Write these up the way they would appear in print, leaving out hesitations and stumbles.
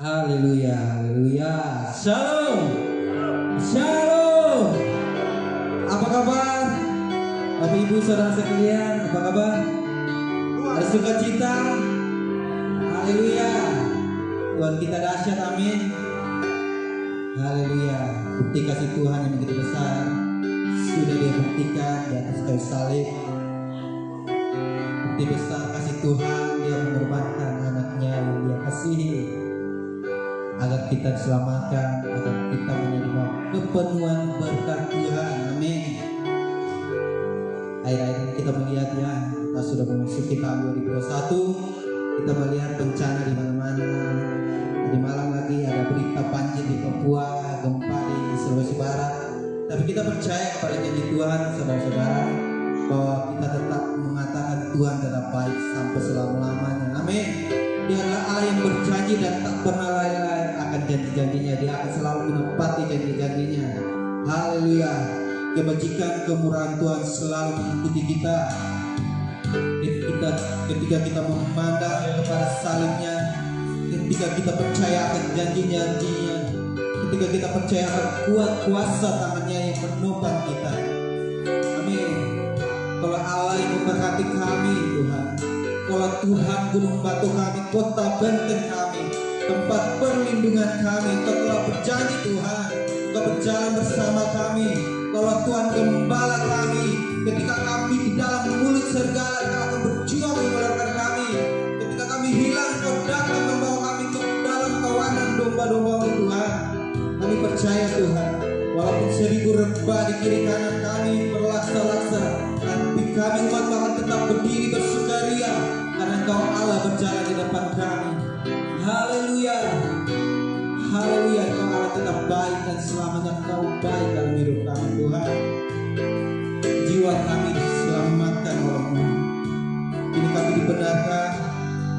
Haleluya, haleluya. Shalom, shalom. Apa kabar, Bapak Ibu Saudara sekalian? Apa kabar? Ada sukacita? Haleluya. Tuhan kita dahsyat, amin. Haleluya. Bukti kasih Tuhan yang begitu besar sudah Dia buktikan di atas kayu salib. Bukti besar kasih Tuhan, Dia mengorbankan anaknya yang Dia kasihi agar kita diselamatkan, agar kita menerima kepenuhan berkat Tuhan, amin. Akhir-akhir ini kita melihat ya, kita sudah memasuki tahun 2021. Kita melihat bencana di mana-mana. Tadi malam lagi ada berita banjir di Papua, gempa di Sulawesi Barat. Tapi kita percaya kepada janji Tuhan, saudara-saudara, bahwa kita tetap mengatakan Tuhan tetap baik sampai selama-lamanya, amin. Dia adalah Allah yang berjanji dan tak pernah lalai akan janji-janjinya. Dia akan selalu menepati janji-janjinya. Haleluya. Kebajikan kemurahan Tuhan selalu mengikuti kita. Ketika kita memandang kepada salibnya, ketika kita percaya akan janji-janjinya, ketika kita percaya akan kuat kuasa tangannya yang menopang kita, amin. Kalau Allah yang memberkati kami, Tuhan, kalau Tuhan gunung batu kami, kota benteng kami, tempat perlindungan kami, Engkau telah berjanji Tuhan, Engkau berjalan bersama kami. Kalau Tuhan gembala kami, ketika kami di dalam mulut serigala, Engkau akan berjuang mengeluarkan kami. Ketika kami hilang, Engkau datang membawa kami ke dalam kawanan domba-domba-Mu, Tuhan. Kami percaya Tuhan, walaupun 1000 rebah di kiri kanan kami berlaksa-laksa, tapi kami umat akan tetap berdiri bersukaria karena Engkau Allah berjalan di depan kami. Haleluya, haleluya. Engkau Allah tetap baik dan selamanya Engkau baik dalam hidup kami, Tuhan. Jiwa kami diselamatkan oleh-Mu. Kini kami dibenarkan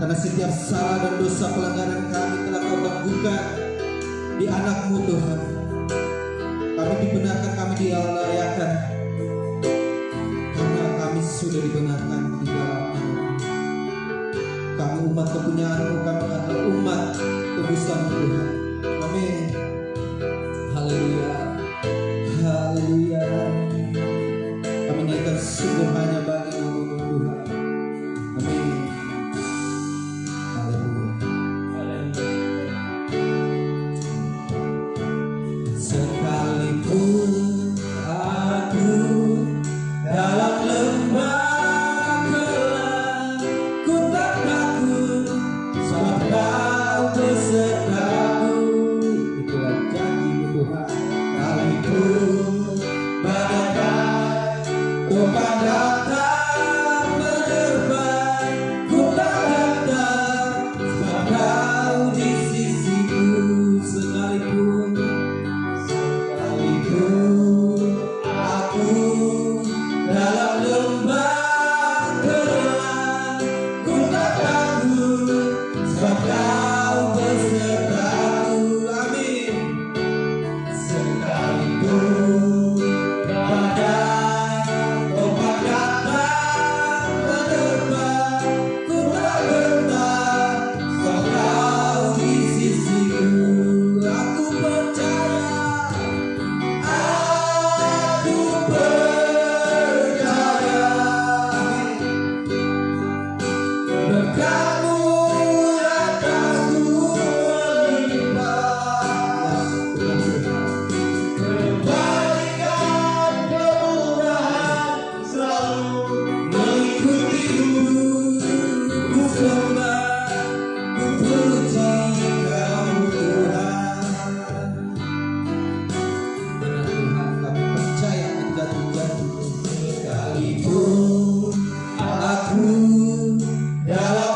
karena setiap salah dan dosa pelanggaran kami telah Kau tangguhkan di anak-Mu, Tuhan. Kami dibenarkan, kami dilayakan karena kami sudah dibenarkan di dalam anak-Mu. Kami umat kepunyaan-Mu, kami adalah umat tebusan-Mu, Tuhan. Amin. Haleluya, haleluya. Kami naikkan syukur hanya bagi nama-Mu, Tuhan. Amin. Sekalipun aku dalam lembah gelap, ku tak takut, sebab Kau besertaku. Itulah janji-Mu, Tuhan. Sekalipun badai topan datang menerpa, ku tak gentar, sebab Kau di sisiku. Sekalipun aku dalam lembah gelap, ku tak takut, sebab Kau besertaku. Amin. Sekalipun badai topan datang menerpa, ku tak gentar, sebab Kau di sisiku. Aku percaya, aku percaya, berkat-Mu atasku melimpah, kebaikan kemurahan selalu mengikutiku. Ku sembah, ku puji Kau, Tuhan. Benar Tuhan, kami percaya akan janji-janji-Mu. Sekalipun aku dalam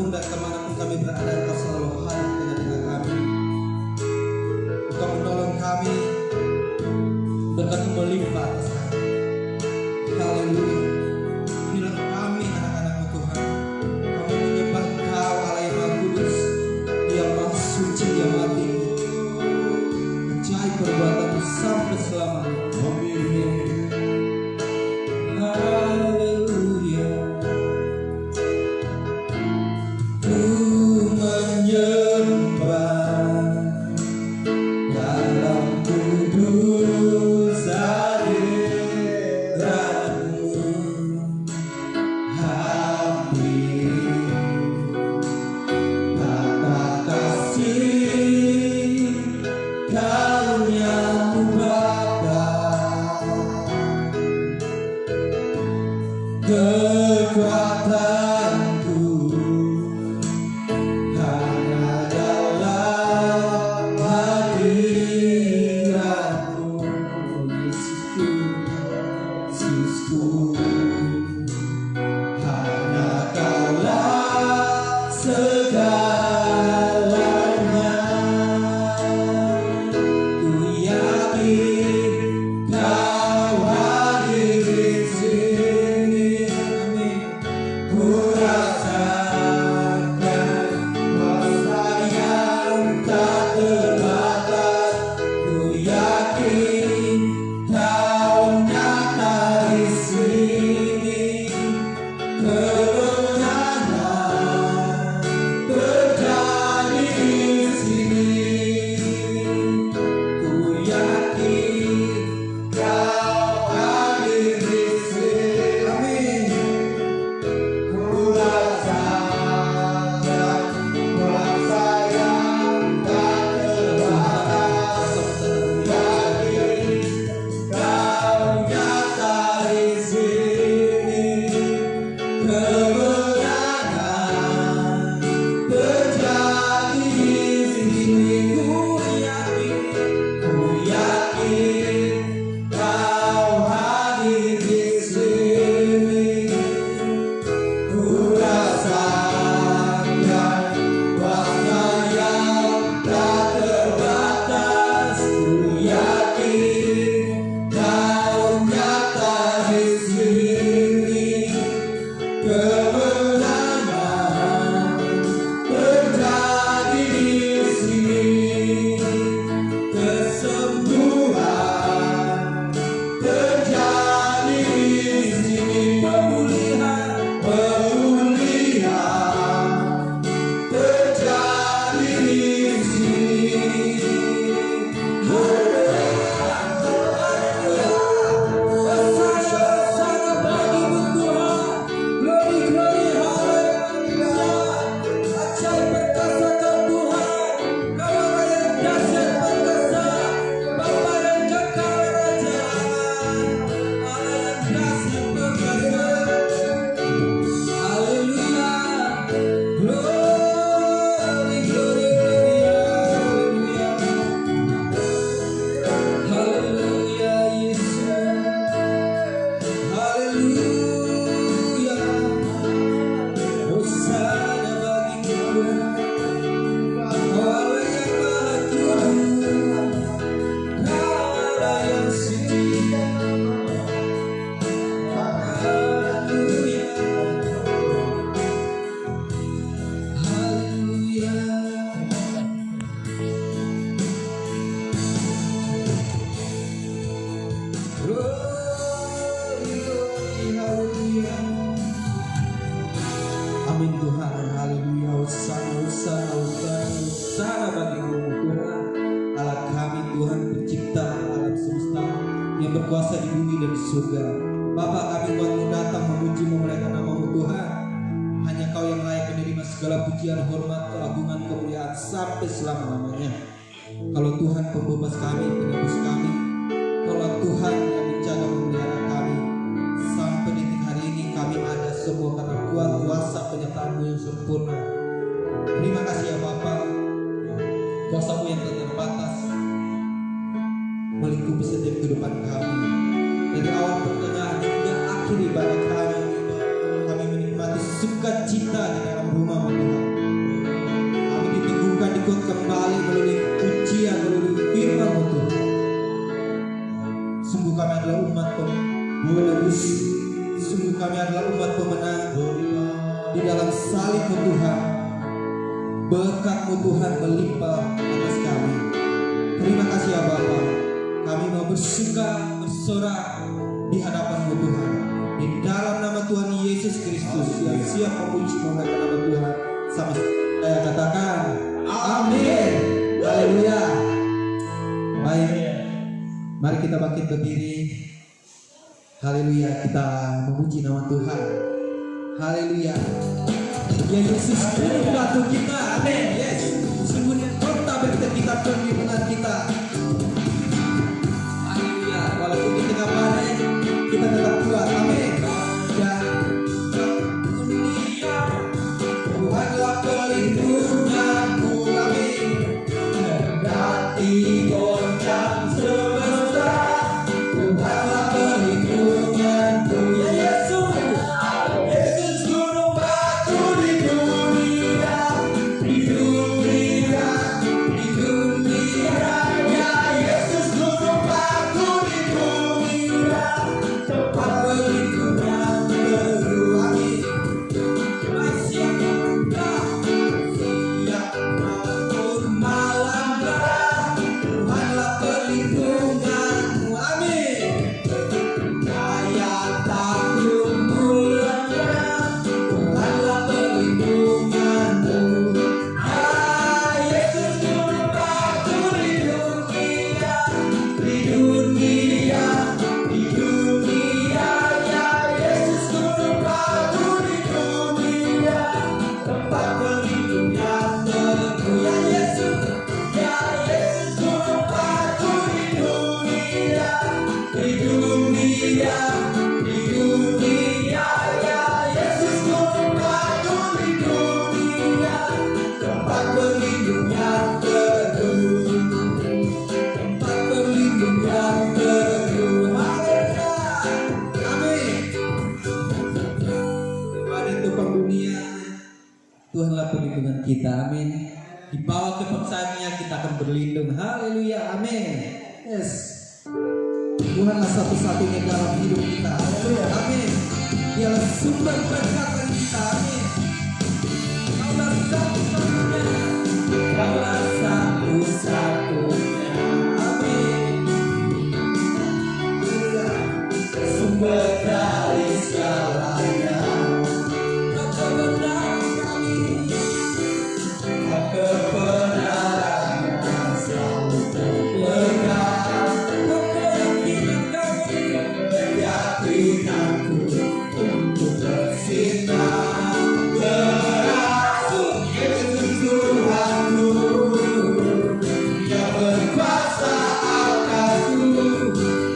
dimanapun dan kemanapun kami berada, Engkau selalu hadir di tengah-tengah kami. Engkau menolong kami, berkat-Mu melimpah atas kami. Haleluya. Inilah kami anak-anak-Mu Tuhan. Kami menyembah Engkau Allah yang Maha Kudus, yang Maha Suci, yang Maha Tinggi. Ajaib perbuatan-Mu sampai selamanya. Amin. Haleluya. Ku menyembah dalam kudus hadirat-Mu, hati tata kasih karunia-Mu Bapa, kekuatanku hanya dalam hadirat-Mu. Yesusku, hanya Kaulah segalanya. Ku yakin Kau hadir di sini. Amin. Ku rasakan kuasa yang tak terbatas. Ku yakin Kau nyata di sini. Kemenangan terjadi di sini. Ku yakin Kau hadir di sini. Amin. Ku rasakan kuasa yang tak terbatas. Ku yakin Kau nyata di sini. Kemenangan terjadi di sini. Ku yakin Kau hadir di sini. Ku rasakan kuasa yang tak terbatas. Ku yakin Kau nyata di sini. Kemenangan terjadi di sini. Kesembuhan terjadi di sini. Pemulihan terjadi di sini. Sana bagi-Mu Tuhan. Glory, glory, haleluya. Ajaib perkasa Tuhan. Kau Allah yang dahsyat perkasa, Bapa yang kekal kerajaan, Allah yang dahsyat perkasa. Haleluya. Glory, glory, glory, haleluya. Haleluya, Yesus. Haleluya. Hosana bagi-Mu Allah yang Maha Kudus, Allah yang suci. Haleluya. Haleluya. Glory, glory, haleluya. Amin Tuhan, haleluya. Hosana, hosana, hosana, hosana bagi-Mu Tuhan, Allah kami Tuhan pencipta alam semesta yang berkuasa di bumi dan di surga. Bapa kami Tuhan datang memuji memuliakan nama-Mu Tuhan. Hanya Kau yang layak menerima segala pujian, hormat, keagungan, kemuliaan sampai selama-lamanya. Kalau Tuhan pembebas kami, penebus kami, kalau Tuhan yang menjaga memelihara kami sampai detik hari ini, kami ada semua karena kuat kuasa penyertaan-Mu yang sempurna. Terima kasih ya Bapa, kuasa-Mu yang tak terbatas melingkupi setiap kehidupan kami. Dari awal pertengahan hingga akhir ibadah kami menikmati sukacita di dalam rumah-Mu Tuhan. Kudus. Sungguh kami adalah umat pemenang di dalam salib-Mu Tuhan. Berkat-Mu Tuhan melimpah atas kami. Terima kasih ya Bapa. Kami mau bersuka, bersorak di hadapan-Mu Tuhan. Di dalam nama Tuhan Yesus Kristus yang siap memuji memuliakan nama Tuhan. Sama saya katakan, amin. Haleluya. Baik, mari kita bangkit berdiri. Haleluya, kita memuji nama Tuhan. Haleluya. Ya Yesus, ini batu kita. Amin. Yes. Sungguhnya kota berkat kita, perlindungan kita. Haleluya. Walaupun di tengah badai, kita tetap kuat. Amin. Dan dunia, Tuhanlah perlindunganku. Amin. Kendati goncang semesta, Tuhanlah perlindunganku. Ya Yesus, Yesus gunung batu di dunia, di dunia, di dunia. Ya Yesus gunung batu di dunia, tempat perlindungan teduh. Amin. Siap maupun malam gelap, Tuhanlah perlindunganmu. Amin. Daya takluk mulanya, Tuhanlah perlindunganmu. Ah, Yesus gunung batu di dunia, di dunia, di dunia. Ya Yesus gunung batu di dunia, tempat perlindungan teguh. Ya Yesus gunung batu di dunia, di dunia, di dunia. Ya Yesus gunung batu di dunia, tempat perlindungan teguh, tempat perlindungan teguh. Haleluya. Amin. Pada topang dunia, Tuhanlah perlindungan kita. Amin. Di bawah kepercayaannya kita akan berlindung. Haleluya. Amin. Yes. Tuhanlah satu-satunya dalam hidup kita. Haleluya. Amin. Dialah sumber berkat bagi kita. Amin. Kaulah satu-satunya. Kaulah satu-satunya. Amin. Sumber dari segalanya. Kebenaran kami, kebenarannya selalu terpegang. Keyakinan kami, keyakinanku untuk bersinar terang. Yesus Tuhanku, Dia berkuasa atasku,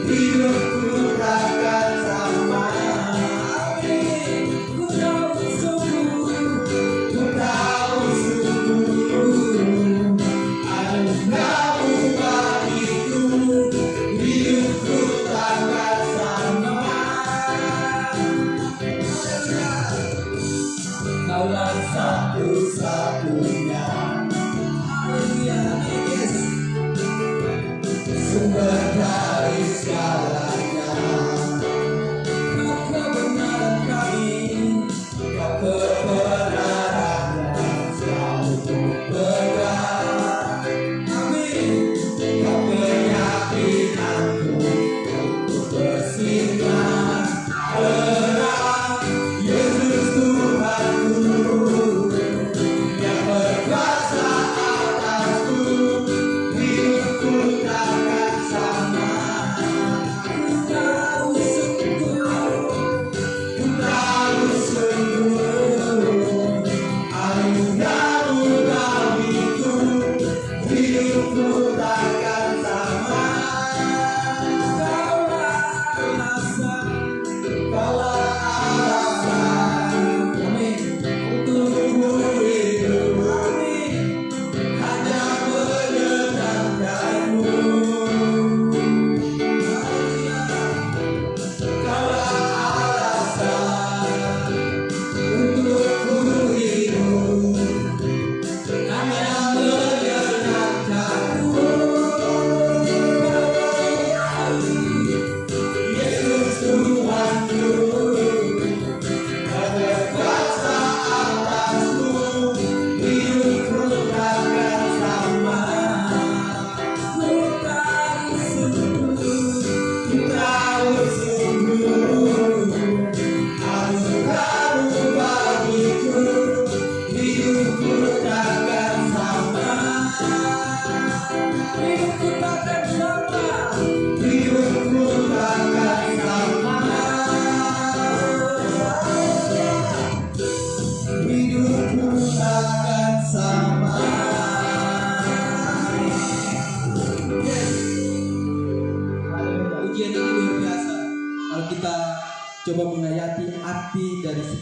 hidupku takkan sama. Amin. Ku tahu sungguh, ku tahu sungguh, anugerah-Mu bagiku, hidupku takkan sama. Kaulah satu-satunya. Haleluya. Yes. Sumber dari segalanya. Kau kebenaran kami, Kau kebenarannya selalu terpegang. Amin. Kau keyakinanku untuk bersinar terang. Yesus Tuhanku, Dia berkuasa atasku, hidupku takkan sama.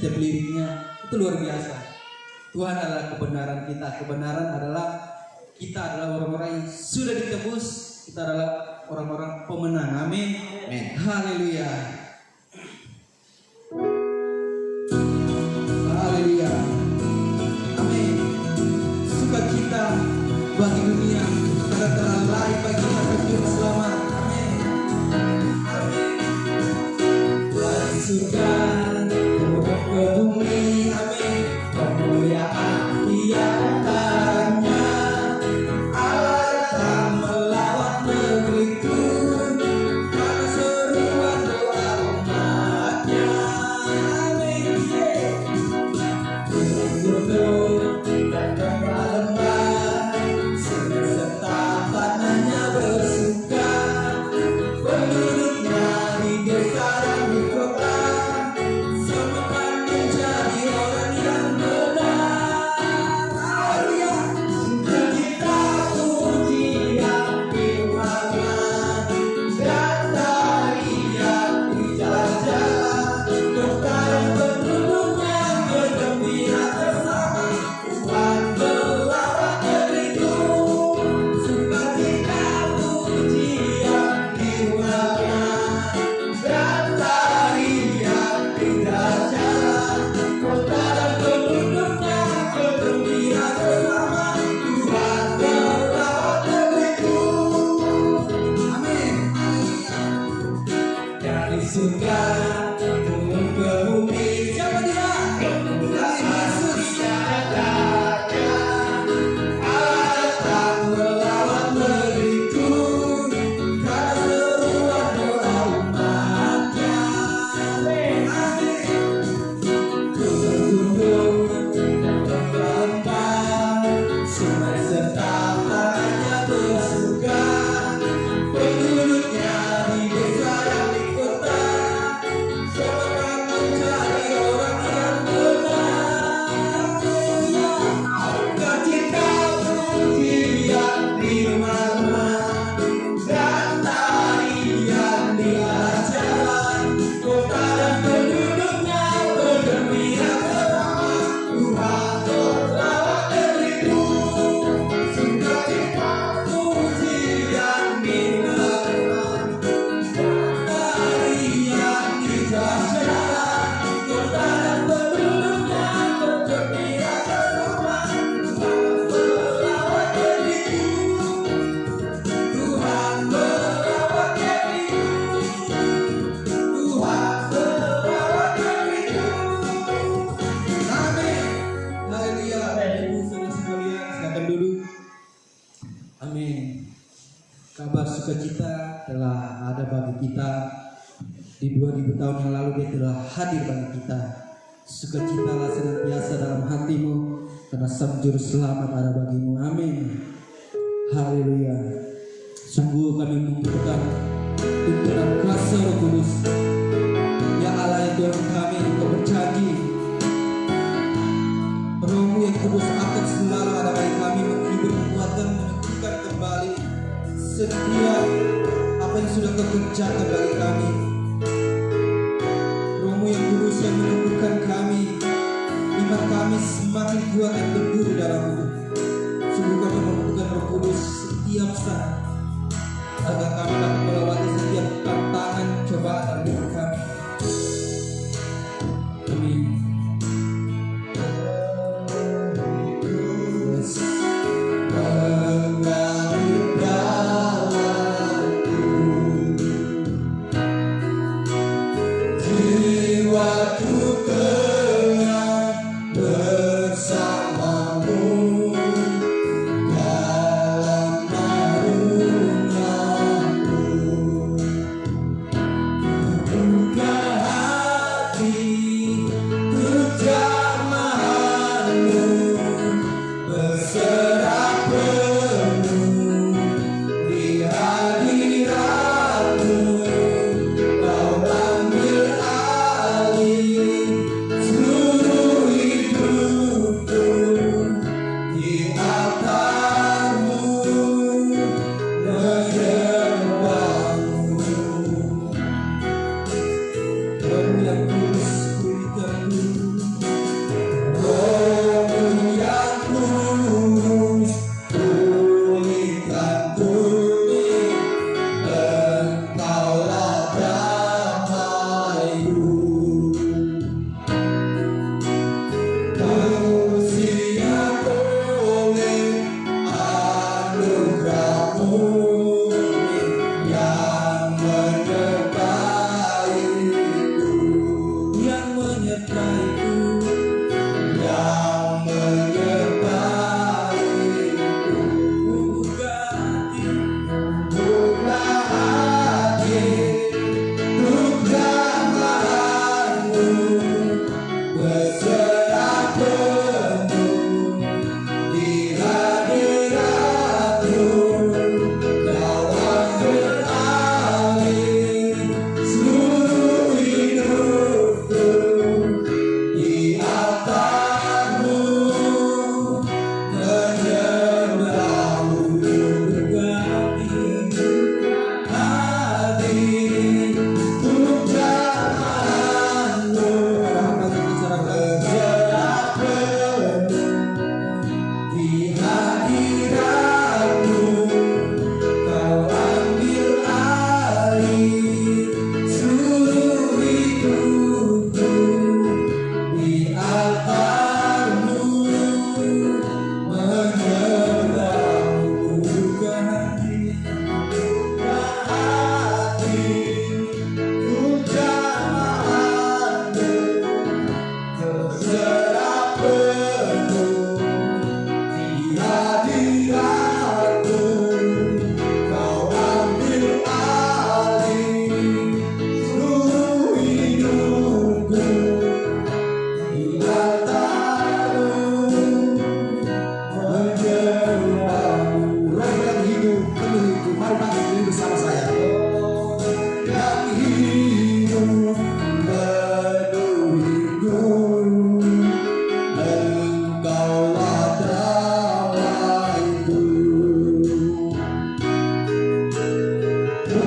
setiap liriknya itu luar biasa. Tuhan adalah kebenaran kita. Kebenaran adalah kita adalah orang-orang yang sudah ditebus. Kita adalah orang-orang pemenang. Amin. Amin. Haleluya. Haleluya. Amin. Sukacita bagi dunia karena telah lahir bagi kita juru selamat. Amin. Amin. Dari surga turun ke bumi. Amin. Kemuliaan Dia datangnya. Allah datang melawat negeriku karena seruan doa umatnya. Amin. Gunung dan lembah-lembah serta tanahnya bersuka, penduduknya di desa dan di kota semua akan menjadi orang yang benar. Haleluya. Sukacita pujian firman dan tarian di jalan-jalan, kota dan penduduknya bergembira bersama. Tuhan melawat negeriku. Sukacita pujian firman dan tarian di jalan-jalan, kota dan penduduknya bergembira bersama. Tuhan melawat negeriku. Amin. Dari surga turun ke bumi. Siapa dia? Yesus. Allah datang melawat negeriku karena seruan doa umatnya. Amin. Gunung dan lembah-lembah, sungai serta tanahnya bersuka, penduduknya di desa dan di kota semua akan menjadi orang yang benar. Sukacita pujian firman dan tarian di jalan, kota dan penduduknya bergembira bersama. Tuhan melawat negeriku. Sukacita pujian firman dan tarian di jalan, kota dan penduduknya bergembira bersama. Tuhan melawat negeriku. Tuhan melawat negeriku. Tuhan melawat negeriku. Amin. Haleluya. Ibu saudara sekalian, silakan duduk. Amin. Kabar sukacita telah ada bagi kita. Di 2000 tahun yang lalu Dia telah hadir bagi kita. Sukacitalah senantiasa dalam hatimu karena Sang Juru Selamat ada bagimu. Amin. Haleluya. Sungguh kami membutuhkan tuntunan kuasa Roh Kudus. Ya Allah yang Tuhan kami, Engkau berjanji Roh-Mu yang kudus akan selalu ada bagi kami, menghibur, menguatkan, meneguhkan kembali setiap apa yang sudah Kau kerjakan bagi kami. Roh-Mu yang kudus yang menumbuhkan kami, iman kami semakin kuat dan teguh di dalam-Mu. Sungguh kami membutuhkan Roh Kudus setiap saat agar kami dapat melewati setiap tantangan cobaan dalam hidup kami. Amin. Mengalir dalamku, jiwaku tenang bersamamu dalam naunganmu. berserah penuh di hadirat-Mu. Kau ambil alih seluruh hidupku, di altar-Mu menyembah-Mu berganti hadir untuk jamahan-Mu. Berserah penuh di hadirat-Mu. Kau ambil alih seluruh hidupku, di altar-Mu menyembah-Mu berganti hadir untuk jamahan-Mu. Berserah penuh di hadirat-Mu. Kau ambil alih seluruh hidupku, di altar-Mu menyembah-Mu. Roh yang hidup penuhiku, mari panggil diri bersama saya. Roh yang hidup penuhiku, Engkaulah damaiku. Ku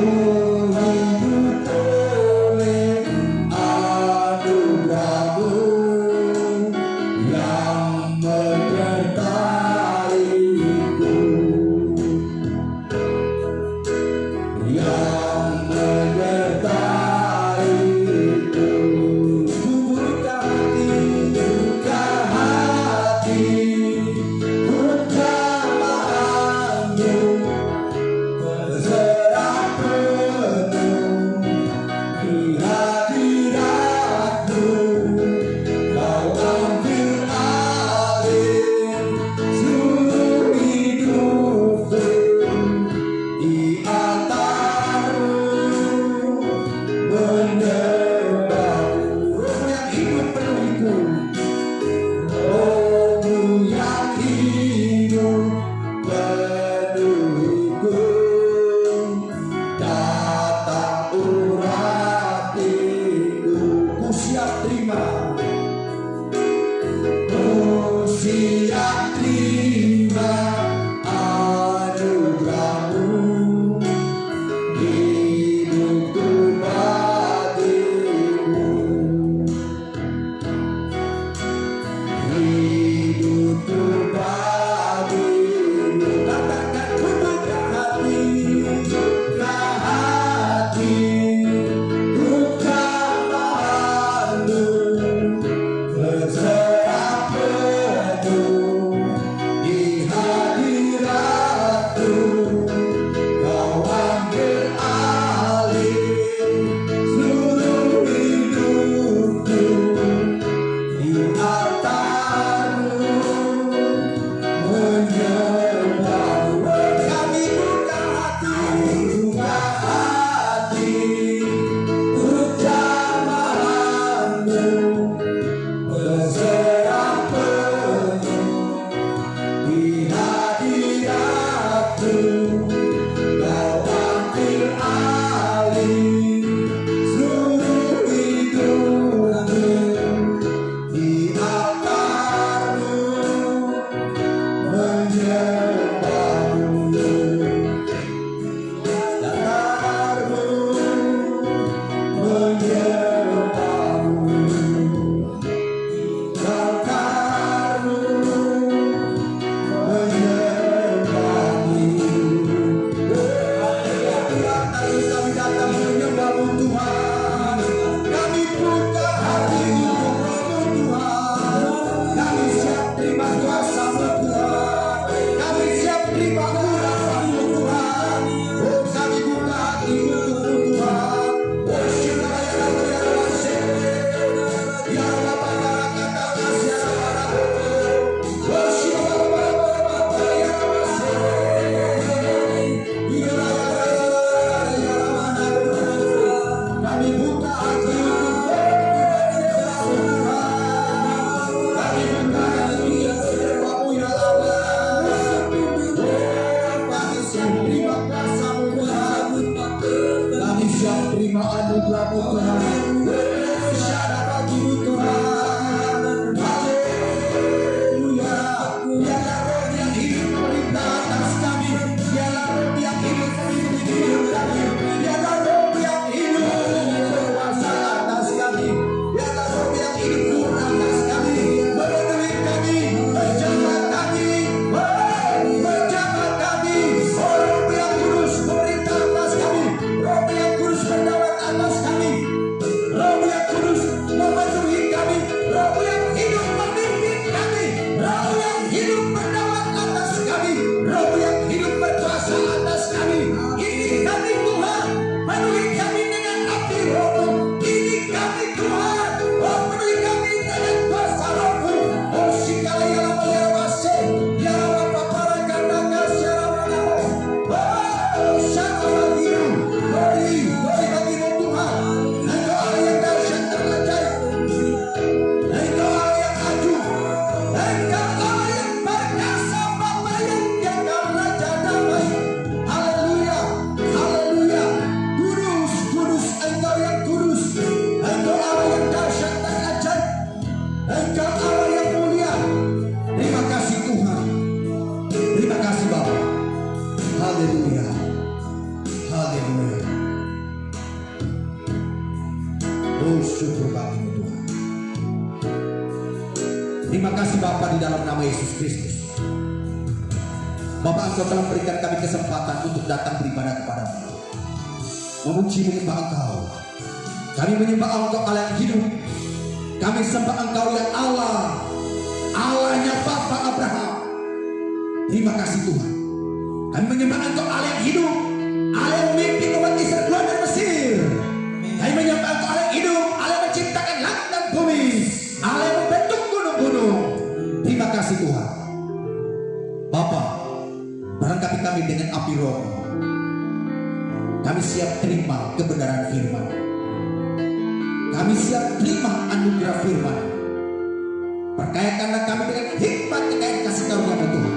hidup oleh anugerah-Mu yang menyertaiku, yang menyertaiku. Ku buka hati untuk jamahan-Mu. Berserah penuh di hadirat-Mu. Kau ambil alih seluruh hidupku, di altar-Mu menyembah-Mu. Roh yang hidup penuhiku, Roh-Mu yang hidup penuhiku, datang uratiku. Ku siap terima, ku siap terima anugerah-Mu. Hidupku bagimu, hidupku bagimu. Katakan ku buka hati untuk jamahan-Mu. Berserah penuh di hadirat-Mu. Kau ambil alih seluruh hidupku, di altar-Mu menyembah-Mu. Kami buka hati untuk jamahan-Mu. Berserah penuh di hadirat-Mu. Kau ambil alih seluruh hidupku, di altar-Mu Haleluya. Haleluya. Oh, syukur bagimu Tuhan. Terima kasih Bapa di dalam nama Yesus Kristus. Bapa, Engkau telah berikan kami kesempatan untuk datang beribadah kepadamu, memuji menyembah Engkau. Kami menyembah Engkau Allah yang hidup. Kami sembah Engkau ya Allah, Allahnya Bapa Abraham. Terima kasih Tuhan. Kami menyembah Engkau Allah yang hidup, Allah yang memimpin umat Israel keluar dari Mesir. Kami menyembah Engkau Allah yang hidup, Allah yang menciptakan langit dan bumi, Allah yang membentuk gunung-gunung. Terima kasih Tuhan. Bapa, barangkali kami dengan api roh, kami siap terima kebenaran firman. Kami siap terima anugerah firman. Perkayakanlah kami dengan hikmat kekayaan kasih karunia Tuhan.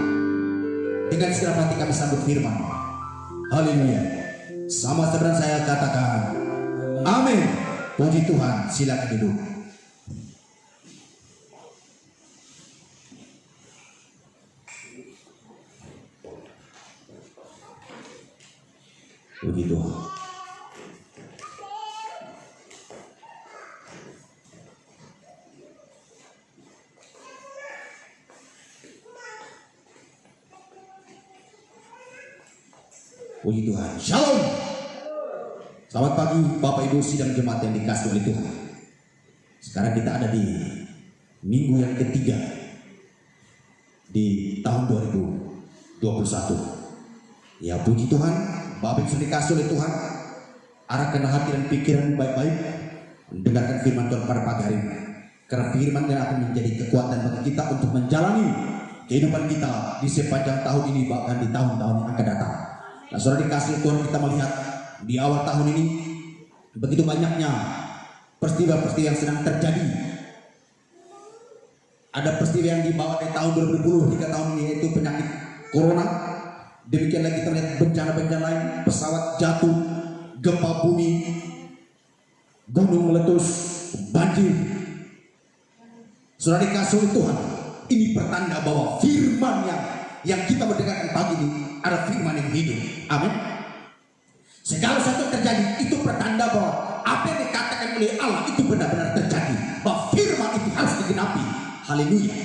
Dengan segala hati kami sambut firman. Haleluya. Sama sebenarnya saya katakan amin. Puji Tuhan. Silakan duduk. Puji Tuhan. Puji Tuhan. Shalom. Selamat pagi Bapak Ibu sidang jemaat yang dikasihi oleh Tuhan. Sekarang kita ada di minggu yang ketiga di tahun 2021. Ya puji Tuhan, Bapak Ibu dikasihi oleh Tuhan. Arahkan hati dan pikiran baik-baik, mendengarkan firman Tuhan pada pagi hari ini. Karena firman yang akan menjadi kekuatan bagi kita untuk menjalani kehidupan kita di sepanjang tahun ini, bahkan di tahun-tahun yang akan datang. Nah, saudara dikasih Tuhan, kita melihat di awal tahun ini begitu banyaknya peristiwa-peristiwa yang sedang terjadi. Ada peristiwa yang dibawa dari tahun 2020 hingga tahun ini, yaitu penyakit corona. Demikian lagi kita lihat bencana-bencana lain, pesawat jatuh, gempa bumi, gunung meletus, banjir. Saudara dikasih Tuhan, ini pertanda bahwa firman yang kita mendengarkan pagi ini ada firman yang hidup. Amin. Segala sesuatu terjadi itu pertanda bahwa apa yang dikatakan oleh Allah itu benar-benar terjadi, bahwa firman itu harus digenapi. Haleluya.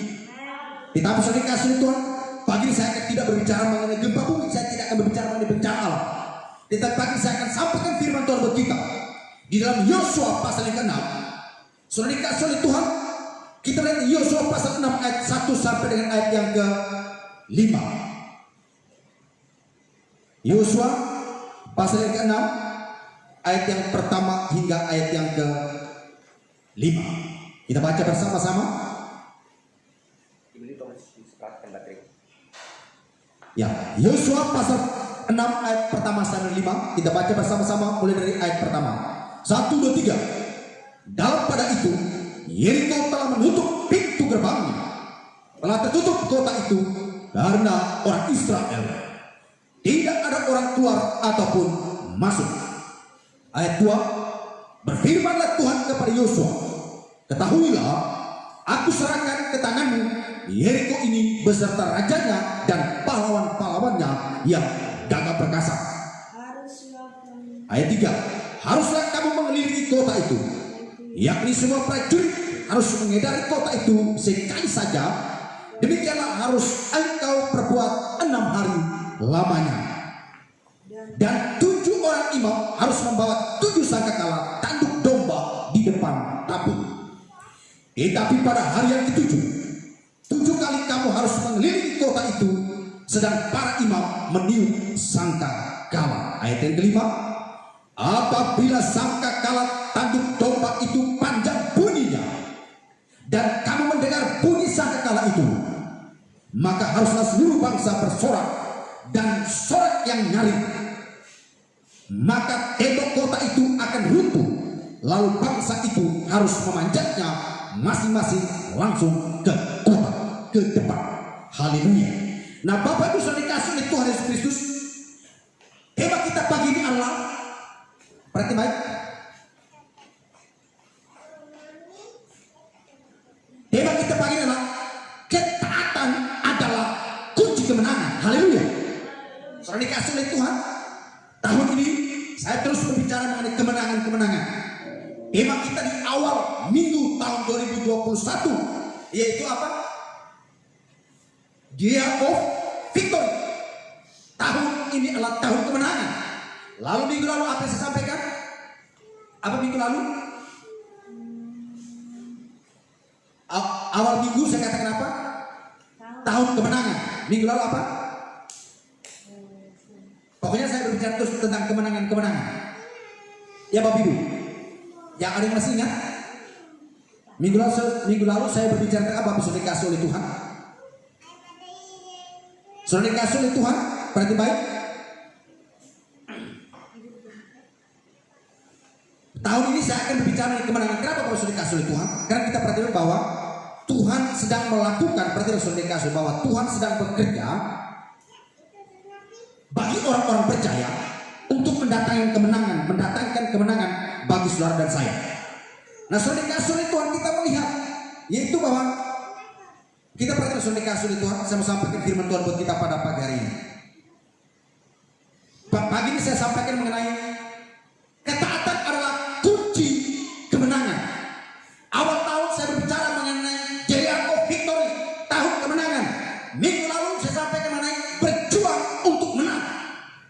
Tetapi saya dikasih Tuhan, pagi ini saya akan tidak berbicara mengenai gempa bumi, saya tidak akan berbicara mengenai bencana alam. Tetapi pagi saya akan sampaikan firman Tuhan bagi kita di dalam Yosua pasal yang ke-6. Saudara dikasih oleh Tuhan, kita lihat Yosua pasal 6 ayat 1 sampai dengan ayat yang ke-5. Yosua pasal yang ke-6 ayat yang pertama hingga ayat yang ke-5. Kita baca bersama-sama. Ya, Yosua pasal 6 ayat pertama sampai 5. Kita baca bersama-sama mulai dari ayat pertama. 1, 2, 3. Dalam pada itu Yeriko telah menutup pintu gerbangnya. Telah tertutup kota itu karena orang Israel. Tidak ada orang keluar ataupun masuk. Ayat 2. Berfirmanlah Tuhan kepada Yosua, ketahuilah, aku serahkan ke tanganmu Yeriko ini beserta rajanya dan pahlawan-pahlawannya yang gagah perkasa. Ayat 3. Haruslah kamu mengelilingi kota itu, yakni semua prajurit harus mengedari kota itu sekali saja. Demikianlah harus engkau perbuat 6 hari lamanya. Dan 7 orang imam harus membawa 7 sangkakala tanduk domba di depan tabut. Tetapi pada hari yang ke-7, 7 kali kamu harus mengelilingi kota itu, sedang para imam meniup sangkakala. Ayat yang ke-5. Apabila sangkakala tanduk domba itu panjang bunyinya, dan kamu mendengar bunyi sangkakala itu, maka haruslah seluruh bangsa bersorak dan sorak yang nyaring. Maka tembok kota itu akan runtuh, lalu bangsa itu harus memanjatnya masing-masing langsung ke kota, ke depan. Haleluya. Nah, Bapak Ibu sudah dikasih oleh Tuhan Yesus Kristus. Tema kita pagi ini adalah, perhati baik, tema kita pagi ini adalah ketaatan adalah kunci kemenangan. Haleluya. Saudara dikasih oleh yaitu apa? Year of Victory. Tahun ini adalah tahun kemenangan. Lalu minggu lalu apa yang saya sampaikan? Apa minggu lalu? Awal minggu saya katakan apa? Tahun kemenangan. Minggu lalu apa? Pokoknya saya berbicara terus tentang kemenangan-kemenangan. Ya Bapak Ibu, yang ada yang masih ingat? Minggu lalu saya berbicara tentang apa? Sudah dikasih oleh Tuhan. Sudah dikasih oleh Tuhan. Berarti baik. Tahun ini saya akan berbicara tentang kemenangan. Kenapa Bapak sudah dikasih oleh Tuhan? Karena kita perhatikan bahwa Tuhan sedang melakukan, berarti sudah dikasih bahwa Tuhan sedang bekerja bagi orang-orang percaya untuk mendatangkan kemenangan bagi saudara dan saya. Nah, sudah dikasih oleh Tuhan kita melihat, yaitu bahwa kita perhatikan sudah dikasih oleh Tuhan. Saya mau sampaikan firman Tuhan buat kita pada pagi hari ini. Pagi ini saya sampaikan mengenai ketaatan adalah kunci kemenangan. Awal tahun saya berbicara mengenai Year of Victory, tahun kemenangan. Minggu lalu saya sampaikan mengenai berjuang untuk menang.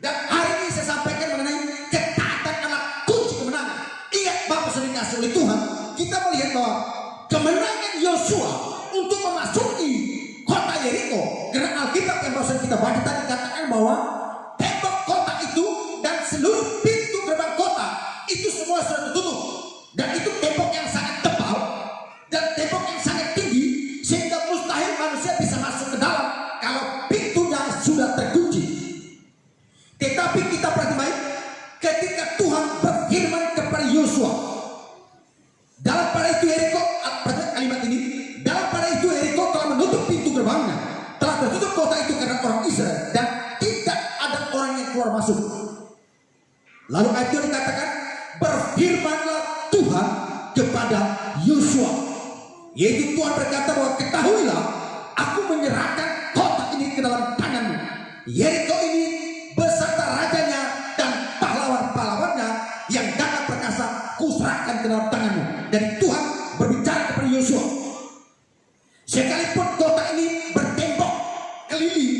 Dan hari ini saya sampaikan mengenai ketaatan adalah kunci kemenangan. Ingat Bapak sudah dikasih oleh Tuhan. Kita melihat bahwa kemenangan Yosua untuk memasuki kota Yeriko. Karena Alkitab yang baru kita baca tadi katakan bahwa tembok kota itu dan seluruh pintu gerbang kota itu semua sudah tertutup. Dan itu tembok yang sangat tebal dan tembok yang sangat tinggi sehingga mustahil manusia bisa masuk ke dalam kalau pintunya sudah terkunci. Tetapi kita perhatikan baik, ketika Tuhan berfirman kepada Yosua, dalam pada itu Yeriko, kalimat ini, dalam pada itu Yeriko telah menutup pintu gerbangnya, telah tertutup kota itu karena orang Israel dan tidak ada orang yang keluar masuk. Lalu ayat itu dikatakan, berfirmanlah Tuhan kepada Yosua, yaitu Tuhan berkata bahwa ketahuilah, aku menyerahkan kota ini ke dalam tanganmu. Yeriko ini beserta rajanya dan pahlawan-pahlawannya yang gagah perkasa kuserahkan ke dalam tanganmu. Dan Tuhan berbicara kepada Yosua, sekalipun kota ini bertembok keliling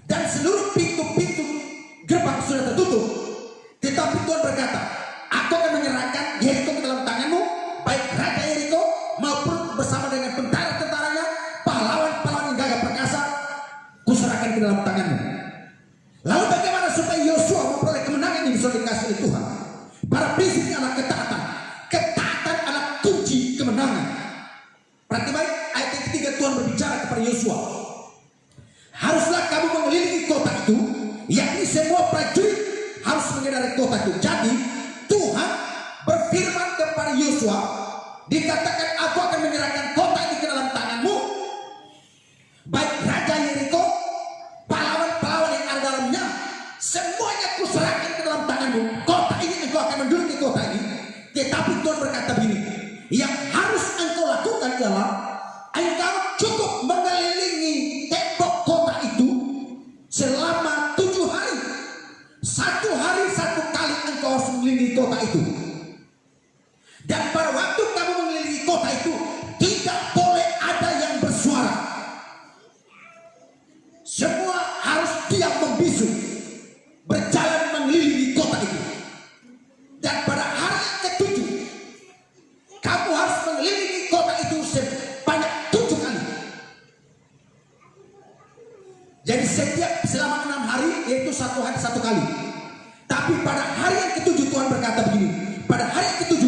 dan seluruh pintu-pintu gerbang sudah tertutup, tetapi Tuhan berkata, aku akan menyerahkan Yeriko ke dalam tanganmu, baik raja Yeriko maupun bersama dengan tentara-tentaranya, pahlawan-pahlawan yang gagah perkasa kuserahkan ke dalam tanganmu. Lalu bagaimana supaya Yosua memperoleh kemenangan yang sudah dikasih oleh Tuhan? Para prinsipnya adalah ketaatan. Ketaatan adalah kunci kemenangan. Perhatikan baik, ayat yang ketiga Tuhan berbicara kepada Yosua. Haruslah kamu mengelilingi kota itu, yakni semua prajurit harus mengendarai kota itu. Jadi Tuhan berfirman kepada Yosua, dikatakan aku akan menyerahkan kota ini ke dalam tanganmu, baik raja Yeriko, pahlawan-pahlawan yang ada dalamnya, semuanya kuserahkan ke dalam tanganmu. Kota ini engkau akan menduduki kota ini. Tetapi Tuhan berkata begini, yang harus engkau lakukan adalah engkau cukup mengelilingi tembok kota itu selama 7 hari. 1 hari 1 kali engkau harus mengelilingi kota itu. Dan pada waktu kamu mengelilingi kota itu, tidak boleh ada yang bersuara. Semua harus diam membisu, berjalan mengelilingi kota itu. Dan pada hari ke-7 kamu harus mengelilingi kota itu sebanyak 7 kali. Jadi setiap selama 6 hari, yaitu 1 hari 1 kali. Tapi pada hari yang ke-7 Tuhan berkata begini, pada hari yang ke-7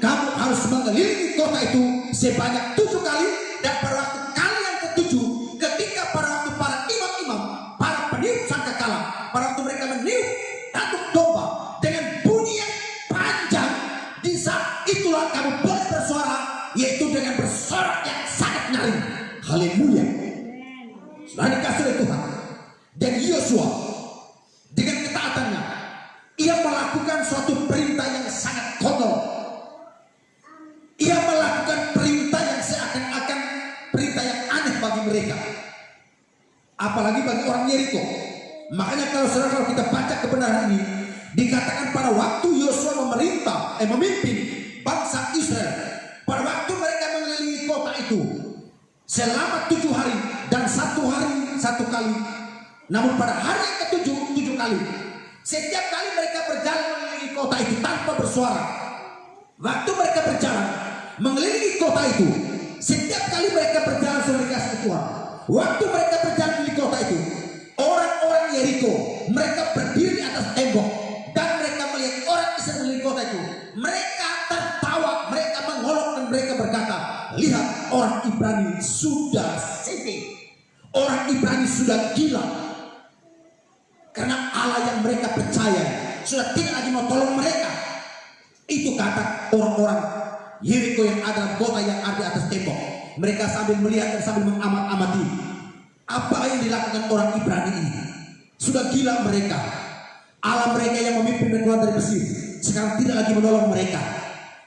kamu harus mengelilingi kota itu sebanyak 7 kali. Dan pada waktu kali yang ke-7, ketika pada waktu para imam-imam, para peniup sangkakala, pada waktu mereka meniup tanduk domba dengan bunyi yang panjang, di saat itulah kamu boleh bersuara, yaitu dengan bersorak yang sangat nyaring. Haleluya. Sudah dikasih oleh Tuhan. Dan Yosua dengan ketaatannya, ia melakukan suatu perintah yang sangat konyol. Ia melakukan perintah yang seakan-akan perintah yang aneh bagi mereka, apalagi bagi orang Yeriko. Makanya kalau kita baca kebenaran ini, dikatakan pada waktu Yosua memimpin bangsa Israel, pada waktu mereka mengelilingi kota itu, selama 7 hari dan 1 hari 1 kali. Namun pada hari yang ke-7 7 kali. Setiap kali mereka berjalan mengelilingi kota itu tanpa bersuara. Waktu mereka berjalan mengelilingi kota itu, setiap kali mereka berjalan sesuai kasih Tuhan. Waktu mereka berjalan di kota itu, orang-orang Yeriko mereka berdiri di atas tembok dan mereka melihat orang Israel di kota itu. Mereka tertawa, mereka mengolok dan mereka berkata, lihat, orang Ibrani sudah setting, orang Ibrani sudah gila, karena Allah yang mereka percaya sudah tidak lagi mau tolong mereka. Itu kata orang-orang Yeriko yang ada dalam kota yang ada di atas tembok. Mereka sambil melihat dan sambil mengamat-amati apa yang dilakukan orang Ibrani ini. Sudah gila mereka. Allah mereka yang memimpin mereka keluar dari Mesir sekarang tidak lagi menolong mereka.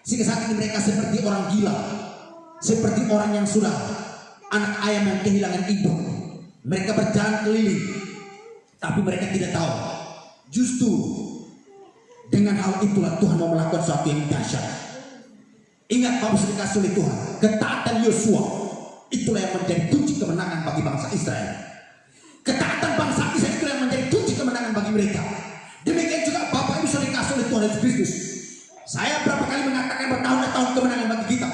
Sehingga saat ini mereka seperti orang gila, seperti orang yang sudah anak ayam yang kehilangan induk. Mereka berjalan keliling, tapi mereka tidak tahu. Justru dengan hal itulah Tuhan mau melakukan sesuatu yang dahsyat. Ingat Bapak sudah dikasih oleh Tuhan, ketaatan Yosua itulah yang menjadi kunci kemenangan bagi bangsa Israel. Ketaatan bangsa Israel itulah yang menjadi kunci kemenangan bagi mereka. Demikian juga Bapak Ibu sudah dikasih oleh Tuhan Yesus Kristus. Saya berapa kali mengatakan bertahun-tahun kemenangan bagi kita.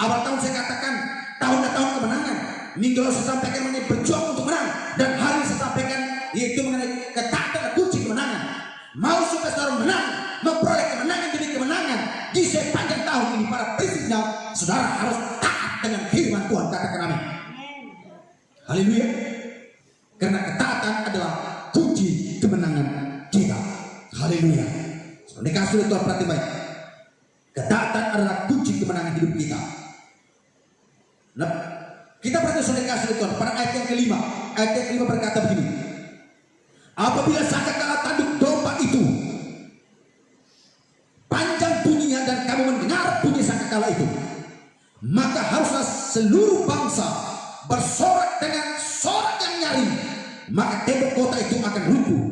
Awal tahun saya katakan tahun-tahun kemenangan. Minggu lalu saya sampaikan mengenai berjuang untuk menang, dan hari ini saya sampaikan yaitu mengenai ketaatan dan kunci kemenangan. Mau supaya saudara menang, memperoleh kemenangan demi kemenangan di sepanjang tahun ini, para prinsipnya saudara harus taat dengan firman Tuhan. Katakan amin. Haleluya. Karena ketaatan adalah kunci kemenangan kita. Haleluya. Dikasih oleh Tuhan, perhati baik. Ketaatan adalah kunci kemenangan hidup kita. Nah, kita perhatikan sudah dikasih oleh Tuhan pada ayat yang kelima. Ayat yang kelima berkata begini: apabila sangkakala tanduk domba itu panjang bunyinya dan kamu mendengar bunyi sangkakala itu, maka haruslah seluruh bangsa bersorak dengan sorak yang nyaring, maka tembok kota itu akan runtuh.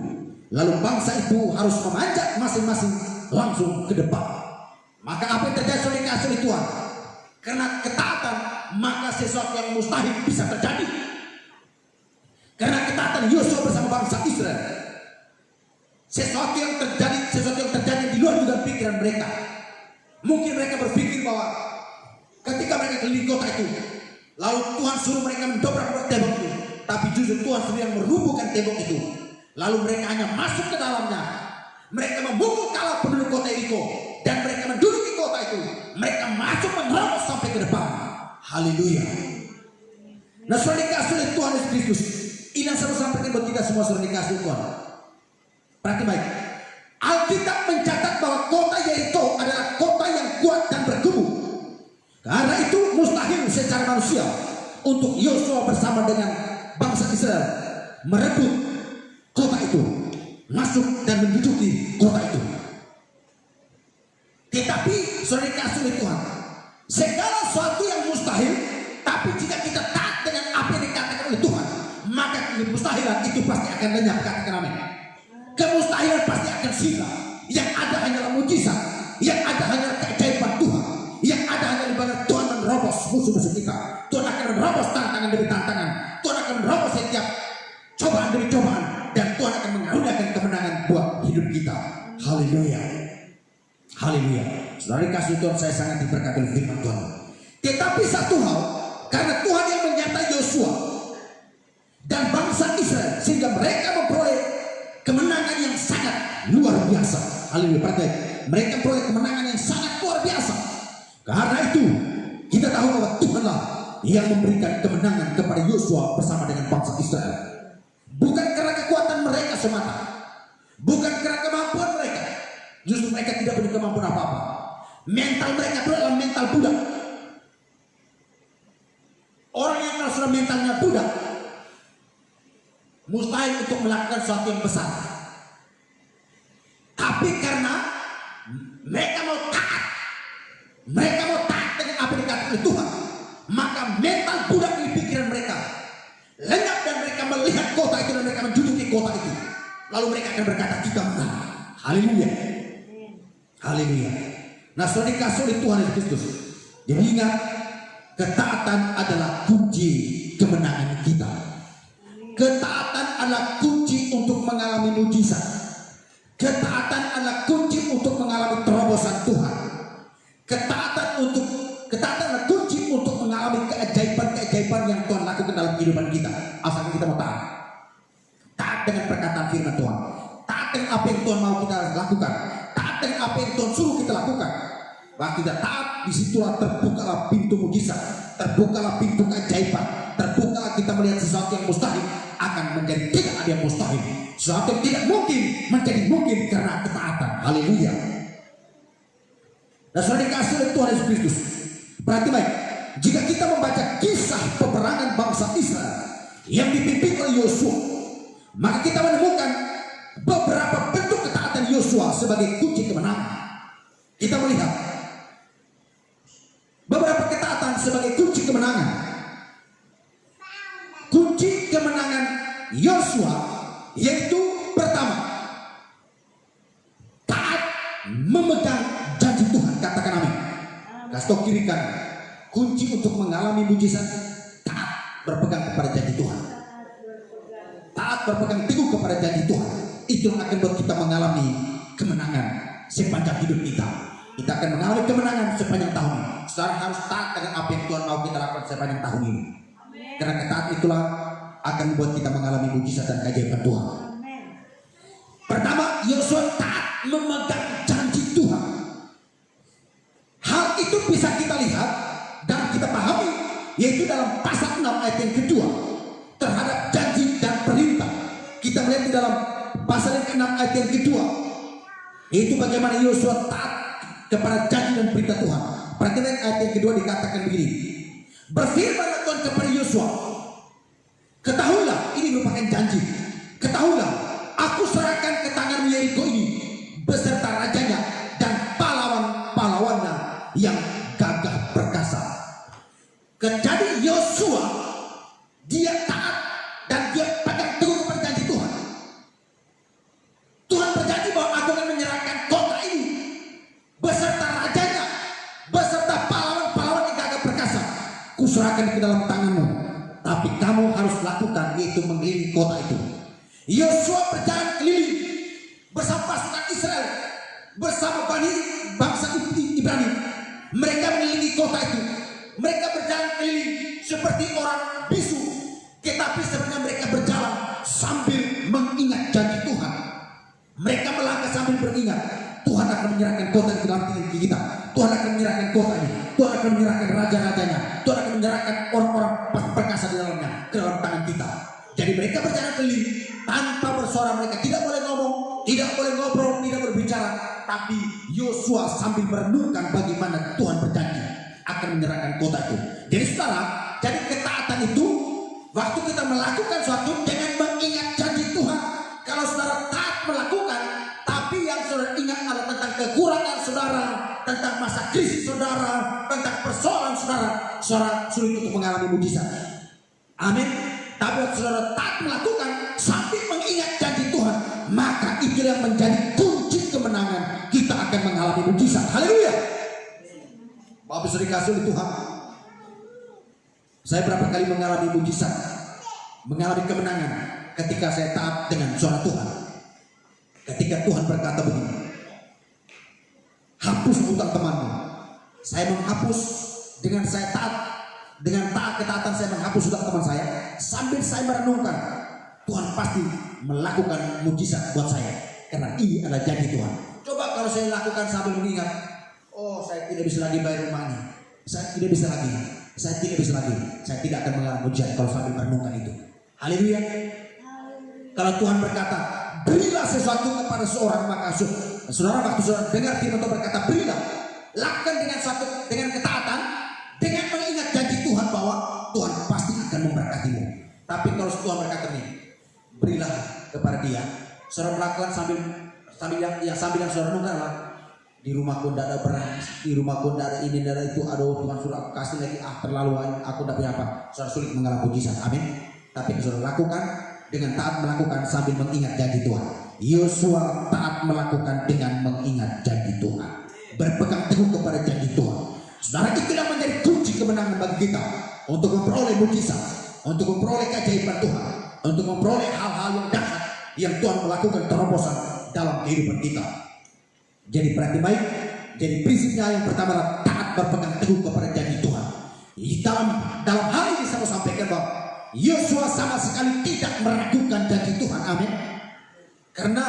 Lalu bangsa itu harus memanjat masing-masing langsung ke depan. Maka apa yang terjadi oleh kasih Tuhan? Karena ketaatan, maka sesuatu yang mustahil bisa terjadi. Karena ketaatan Yosua bersama bangsa Israel, sesuatu yang terjadi di luar dugaan pikiran mereka. Mungkin mereka berpikir bahwa ketika mereka keliling kota itu, lalu Tuhan suruh mereka mendobrak tembok itu, tapi justru Tuhan sendiri yang merubuhkan tembok itu. Lalu mereka hanya masuk ke dalamnya. Mereka memukul kala penduduk kota Yeriko, dan mereka menduduki kota itu. Mereka masuk menerobos sampai ke depan. Haleluya. Nah, sudah dikasih oleh Tuhan Yesus Kristus. Ini yang saya sampaikan buat kita semua, sudah dikasih Tuhan. Perhati baik. Alkitab mencatat bahwa kota Yeriko adalah kota yang kuat dan bergumul. Karena itu mustahil secara manusia untuk Yosua bersama dengan bangsa Israel merebut kota itu, masuk dan menduduki kota itu. Tetapi sudah dikasih oleh Tuhan, segala sesuatu yang mustahil, tapi jika kita taat dengan apa yang dikatakan oleh Tuhan, maka kemustahilan itu pasti akan lenyap. Katakan amin. Kemustahilan pasti akan sirna. Yang ada hanyalah mujizat, yang ada hanyalah keajaiban Tuhan, yang ada hanyalah ibarat Tuhan menerobos musuh-musuh kita. Tuhan akan menerobos tantangan demi tantangan. Tuhan akan menerobos setiap cobaan demi cobaan, dan Tuhan akan mengaruniakan kemenangan buat hidup kita. Haleluya. Haleluya. Saudara dikasih Tuhan, saya sangat diberkati oleh firman Tuhan. Tetapi satu hal, karena Tuhan yang menyertai Yosua dan bangsa Israel, sehingga mereka memperoleh kemenangan yang sangat luar biasa. Haleluya. Perhatikan, mereka memperoleh kemenangan yang sangat luar biasa. Karena itu kita tahu bahwa Tuhanlah yang memberikan kemenangan kepada Yosua bersama dengan bangsa Israel. Bukan karena kekuatan mereka semata, bukan karena kemampuan mereka. Justru mereka tidak punya kemampuan apa-apa. Mental mereka itu adalah mental budak. Orang yang kalau sudah mentalnya budak, mustahil untuk melakukan sesuatu yang besar. Tapi karena mereka mau taat dengan apa yang dikatakan oleh Tuhan, maka mental budak di pikiran mereka lenyap, dan mereka melihat kota itu dan mereka menduduki kota itu. Lalu mereka akan berkata, kita menang. Haleluya. Haleluya. Nah, sudah dikasih oleh Tuhan Yesus Kristus. Jadi ingat, ketaatan adalah kunci keajaiban yang Tuhan lakukan dalam kehidupan kita, asalkan kita mau taat. Taat dengan perkataan firman Tuhan, taat dengan apa yang Tuhan mau kita lakukan, taat dengan apa yang Tuhan suruh kita lakukan. Waktu kita taat, disitulah terbukalah pintu mujizat, terbukalah pintu keajaiban, terbukalah kita melihat sesuatu yang mustahil akan menjadi tidak ada yang mustahil. Sesuatu yang tidak mungkin menjadi mungkin karena ketaatan. Haleluya. Dan sudah dikasih oleh Tuhan Yesus Kristus. Berarti baik, jika kita membaca kisah peperangan bangsa Israel yang dipimpin oleh Yosua, maka kita menemukan beberapa bentuk ketaatan Yosua sebagai kunci kemenangan. Kita melihat beberapa ketaatan sebagai kunci kemenangan. Kunci kemenangan Yosua yaitu pertama, taat memegang janji Tuhan. Katakan amin. Kasih tau kiri kan, kunci untuk mengalami mujizat, taat berpegang kepada janji Tuhan. Taat berpegang teguh kepada janji Tuhan. Itu yang akan buat kita mengalami kemenangan sepanjang hidup kita. Kita akan mengalami kemenangan sepanjang tahun ini. Saudara harus taat dengan apa yang Tuhan mau kita lakukan sepanjang tahun ini. Karena ketaatan itulah akan membuat kita mengalami mujizat dan keajaiban Tuhan. Pertama, Yosua taat memegang janji Tuhan. Hal itu bisa kita lihat dan kita pahami, yaitu dalam pasal 6 ayat yang kedua terhadap janji dan perintah. Kita melihat di dalam pasal yang ke-6 ayat yang kedua, yaitu bagaimana Yosua taat kepada janji dan perintah Tuhan. Perhatikan ayat yang kedua dikatakan begini. Berfirmanlah Tuhan kepada Yosua, ketahuilah, ini merupakan janji. Ketahuilah, aku serahkan ke tangan Yeriko ini beserta rajanya dan pahlawan-pahlawannya yang gagah perkasa. Jadi Yosua dia taat dan dia pegang teguh kepada janji Tuhan. Tuhan berjanji bahwa aku akan menyerahkan kota ini beserta rajanya, beserta pahlawan-pahlawan yang gagah perkasa. Kuserahkan ke dalam tanganmu, tapi kamu harus lakukan, yaitu mengelilingi kota itu. Yosua berjalan keliling bersama pasukan Israel, bersama bangsa Ibrani. Mereka mengelilingi kota itu. Mereka berjalan keliling seperti orang bisu, tetapi sebenarnya mereka berjalan sambil mengingat janji Tuhan. Mereka melangkah sambil beringat, Tuhan akan menyerahkan kota ke dalam tangan kita. Tuhan akan menyerahkan kota ini. Tuhan akan menyerahkan raja-rajanya. Tuhan akan menyerahkan orang-orang perkasa di dalamnya ke dalam tangan kita. Jadi mereka berjalan keliling tanpa bersuara. Mereka tidak boleh ngomong, tidak boleh ngobrol, tidak berbicara. Tapi Yosua sambil merenungkan bagaimana Tuhan berjanji akan menyerahkan kota itu. Jadi saudara, jadi ketaatan itu waktu kita melakukan sesuatu dengan mengingat janji Tuhan. Kalau saudara taat melakukan, tapi yang saudara ingat adalah tentang kekurangan saudara, tentang masa krisis saudara, tentang persoalan saudara, saudara sulit untuk mengalami mujizat. Amin. Tapi waktu saudara taat melakukan sambil mengingat janji Tuhan, maka itu yang menjadi kunci kemenangan. Kita akan mengalami mujizat. Haleluya. Bapak sudah dikasih oleh Tuhan. Saya berapa kali mengalami mujizat, mengalami kemenangan ketika saya taat dengan suara Tuhan. Ketika Tuhan berkata begini, hapus utang temanmu. Saya menghapus dengan saya taat, dengan ketaatan saya menghapus utang teman saya. Sambil saya merenungkan, Tuhan pasti melakukan mujizat buat saya. Karena ini adalah janji Tuhan. Coba kalau saya lakukan sambil mengingat, oh saya tidak bisa lagi bayar rumah ini, saya tidak bisa lagi, saya tidak bisa lagi, saya tidak akan mengalami mujizat kalau sambil merenungkan itu. Haleluya. Kalau Tuhan berkata, berilah sesuatu kepada seorang, maka saudara waktu saudara dengar firman Tuhan berkata berilah, lakukan dengan ketaatan, dengan mengingat janji Tuhan bahwa Tuhan pasti akan memberkatimu. Tapi kalau Tuhan berkata nih, berilah kepada dia, saudara melakukan sambil yang saudara renungkan lah, di rumahku tidak ada beras, di rumahku tidak ada ini, tidak ada itu, aduh Tuhan sudah aku kasih lagi, terlalu aku tidak punya apa. Saudara sulit mengalami mujizat. Amin. Tapi saudara lakukan dengan taat melakukan sambil mengingat janji Tuhan. Yosua taat melakukan dengan mengingat janji Tuhan, berpegang teguh kepada janji Tuhan. Saudara, itu yang menjadi kunci kemenangan bagi kita untuk memperoleh mujizat, untuk memperoleh keajaiban Tuhan, untuk memperoleh hal-hal yang dahsyat yang Tuhan melakukan terobosan dalam kehidupan kita. Jadi perhati baik. Jadi prinsipnya yang pertama adalah taat berpegang teguh kepada janji Tuhan. Dalam hal ini sama Yosua sama sekali tidak meragukan janji Tuhan. Amin. Karena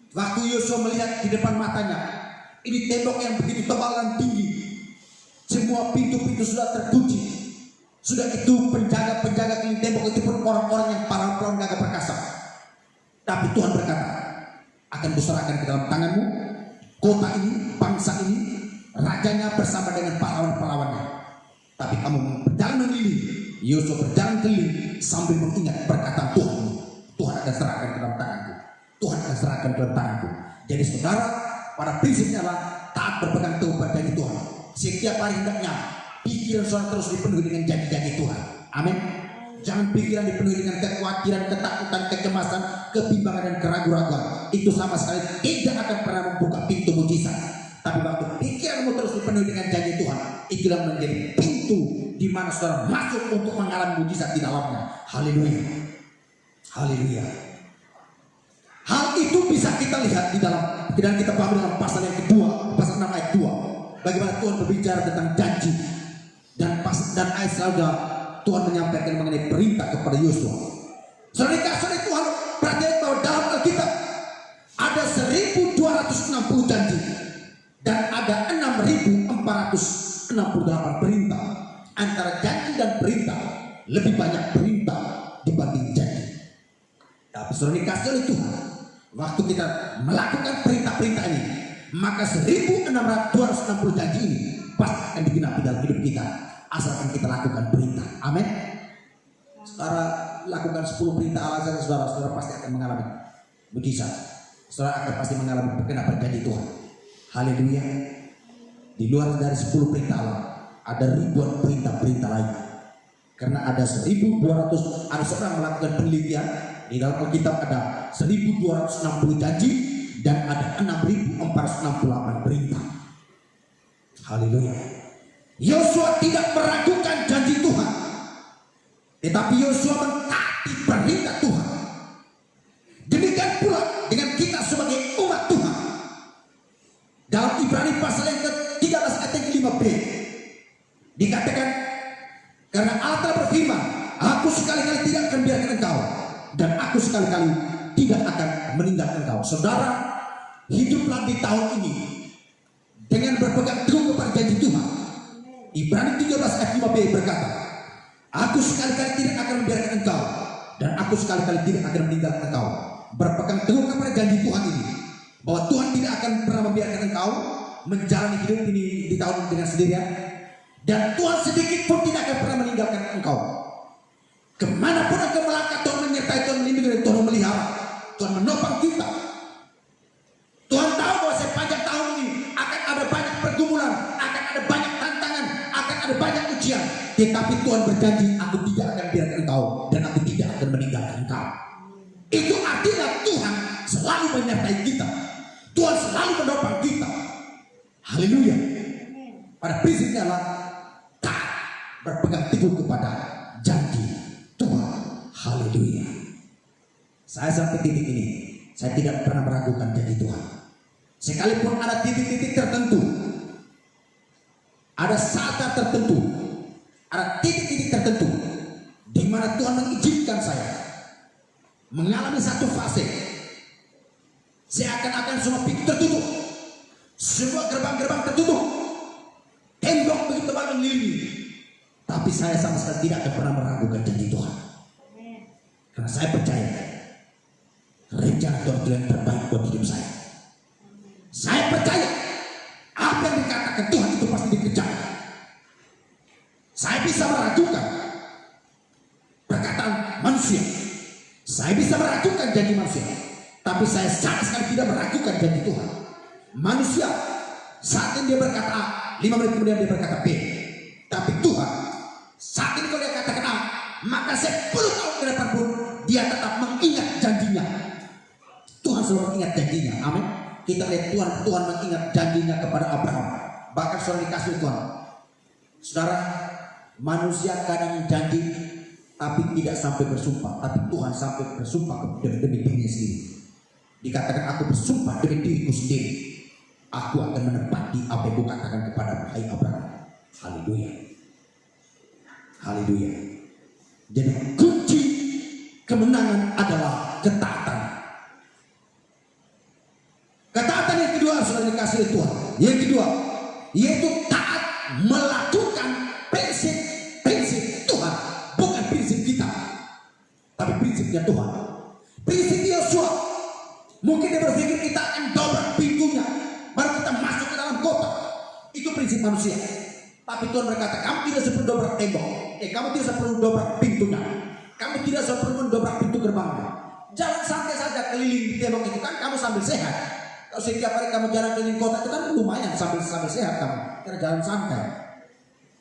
waktu Yosua melihat di depan matanya, ini tembok yang begitu tebal dan tinggi, semua pintu-pintu sudah terkunci. Sudah itu penjaga-penjaga keliling tembok itu pun orang-orang yang pahlawan gagah perkasa. Tapi Tuhan berkata, akan kuserahkan ke dalam tanganmu kota ini, bangsa ini, rajanya bersama dengan pahlawan-pahlawannya. Tapi kamu berjalan keliling. Yosua berjalan keliling sambil mengingat perkataan Tuhan. Tuhan akan serahkan ke dalam tanganku. Tuhan akan serahkan ke dalam tanganku. Jadi saudara, pada prinsipnya adalah taat berpegang teguh pada janji Tuhan. Setiap hari hendaknya pikiran saudara terus dipenuhi dengan janji-janji Tuhan. Amin. Jangan pikiran dipenuhi dengan kekhawatiran, ketakutan, kecemasan, kebimbangan dan keraguan-raguan. Itu sama sekali tidak akan pernah membuka pintu mujizat. Tapi waktu pikiranmu terus dipenuhi dengan janji Tuhan, itulah menjadi pintu di mana saudara masuk untuk mengalami mujizat di dalamnya. Haleluya. Haleluya. Hal itu bisa kita lihat di dalam, dan kita pahami dalam pasal yang kedua, pasal 6 ayat 2. Bagaimana Tuhan berbicara tentang janji. Dan ayat selanjutnya Tuhan menyampaikan mengenai perintah kepada Yosua. Saudara Tuhan, perhatikan bahwa dalam Alkitab ada 1260 janji dan ada 6468 perintah. Antara janji dan perintah lebih banyak perintah dibanding janji. Tapi saudara dikasih oleh Tuhan, waktu kita melakukan perintah-perintah ini, maka 1260 janji ini pasti akan digenapi dalam hidup kita, asalkan kita lakukan perintah. Amin. Saudara lakukan 10 perintah Allah saja, saudara pasti akan mengalami mujizat. Saudara akan pasti mengalami perkenapan janji Tuhan. Haleluya. Di luar dari 10 perintah Allah, ada ribuan perintah-perintah lain. Karena ada 1200, ada seorang melakukan penelitian di dalam Alkitab, ada 1260 janji dan ada 6468 perintah. Haleluya. Yosua tidak meragukan janji Tuhan, tetapi Yosua mentaati perintah Tuhan. Demikian pula dengan kita sebagai umat Tuhan. Dalam Ibrani pasal yang ke-13 ayat yang ke-5b dikatakan, karena Allah telah berfirman, aku sekali-kali tidak akan biarkan engkau, dan aku sekali-kali tidak akan meninggalkan engkau. Saudara, hiduplah di tahun ini dengan berpegang teguh kepada janji Tuhan. Ibrani 13 ayat 5b berkata, aku sekali-kali tidak akan membiarkan engkau, dan aku sekali-kali tidak akan meninggalkan engkau. Berpegang teguh kepada janji Tuhan ini, bahwa Tuhan tidak akan pernah membiarkan engkau menjalani hidup ini di tahun dengan sendirian, dan Tuhan sedikit pun tidak akan pernah meninggalkan engkau. Kemanapun engkau melangkah, Tuhan menyertai, Tuhan melindungi, Tuhan memelihara, Tuhan menopang kita. Tuhan tahu bahwa sepanjang tahun ini akan ada banyak pergumulan, akan ada banyak tantangan, akan ada banyak ujian. Tetapi Tuhan berjanji, aku tidak akan biarkan engkau, dan aku tidak akan meninggalkan engkau. Itu artinya Tuhan selalu menyertai kita. Tuhan selalu menopang kita. Haleluya. Pada prinsipnya adalah taat, berpegang teguh kepada janji Tuhan. Haleluya. Saya sampai titik ini, saya tidak pernah meragukan janji Tuhan. Sekalipun ada titik-titik tertentu, ada saat tertentu, ada titik-titik tertentu di mana Tuhan mengizinkan saya mengalami satu fase, seakan-akan semua pintu tertutup, semua gerbang-gerbang tertutup, tembok begitu tebal mengelilingi. Tapi saya sama sekali tidak akan pernah meragukan janji Tuhan, karena saya percaya rencana Tuhan yang terbaik buat hidup saya. Saya percaya apa yang dikatakan Tuhan itu pasti dikerjakan. Saya bisa meragukan perkataan manusia, saya bisa meragukan janji manusia, tapi saya sama sekali tidak meragukan janji Tuhan. Manusia saat ini dia berkata A, 5 menit kemudian dia berkata B. Tapi Tuhan saat ini kalau dia katakan A, maka 10 tahun ke depan pun dia tetap mengingat janjinya. Tuhan selalu mengingat janjinya. Amin. Kita lihat Tuhan mengingat janjinya kepada Abraham. Bahkan saudara dikasih Tuhan, saudara, manusia kadang janji tapi tidak sampai bersumpah, tapi Tuhan sampai bersumpah demi dirinya sendiri. Dikatakan, aku bersumpah demi diriku sendiri, aku akan menepati apa yang kukatakan kepada hai Abraham. Haleluya. Haleluya. Jadi kunci kemenangan adalah ketaatan. Ketaatan yang kedua sudah dikasih oleh Tuhan. Yang kedua yaitu taat melakukan prinsip-prinsip Tuhan, bukan prinsip kita, tapi prinsipnya Tuhan. Prinsip Yosua, mungkin dia berpikir kita akan dobrak pintunya baru kita masuk ke dalam kota. Itu prinsip manusia. Tapi Tuhan berkata, kamu tidak perlu dobrak tembok, kamu tidak perlu dobrak pintunya, kamu tidak perlu mendobrak pintu gerbangnya. Jalan santai saja keliling di tembok itu kan kamu sambil sehat. Kalau setiap hari kamu jalan keliling kota itu kan lumayan sambil sehat kamu, karena jalan santai.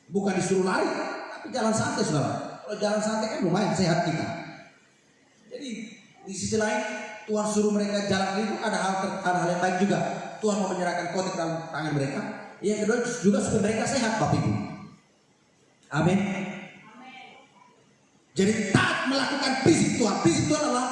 Bukan disuruh lari, tapi jalan santai saudara. Kalau jalan santai kan lumayan sehat kita. Jadi di sisi lain Tuhan suruh mereka jalan itu ada hal yang baik juga. Tuhan mau menyerahkan kota dalam tangan mereka. Yang kedua juga supaya mereka sehat, Bapak Ibu. Amin. Jadi taat melakukan prinsip Tuhan. Prinsip Tuhan adalah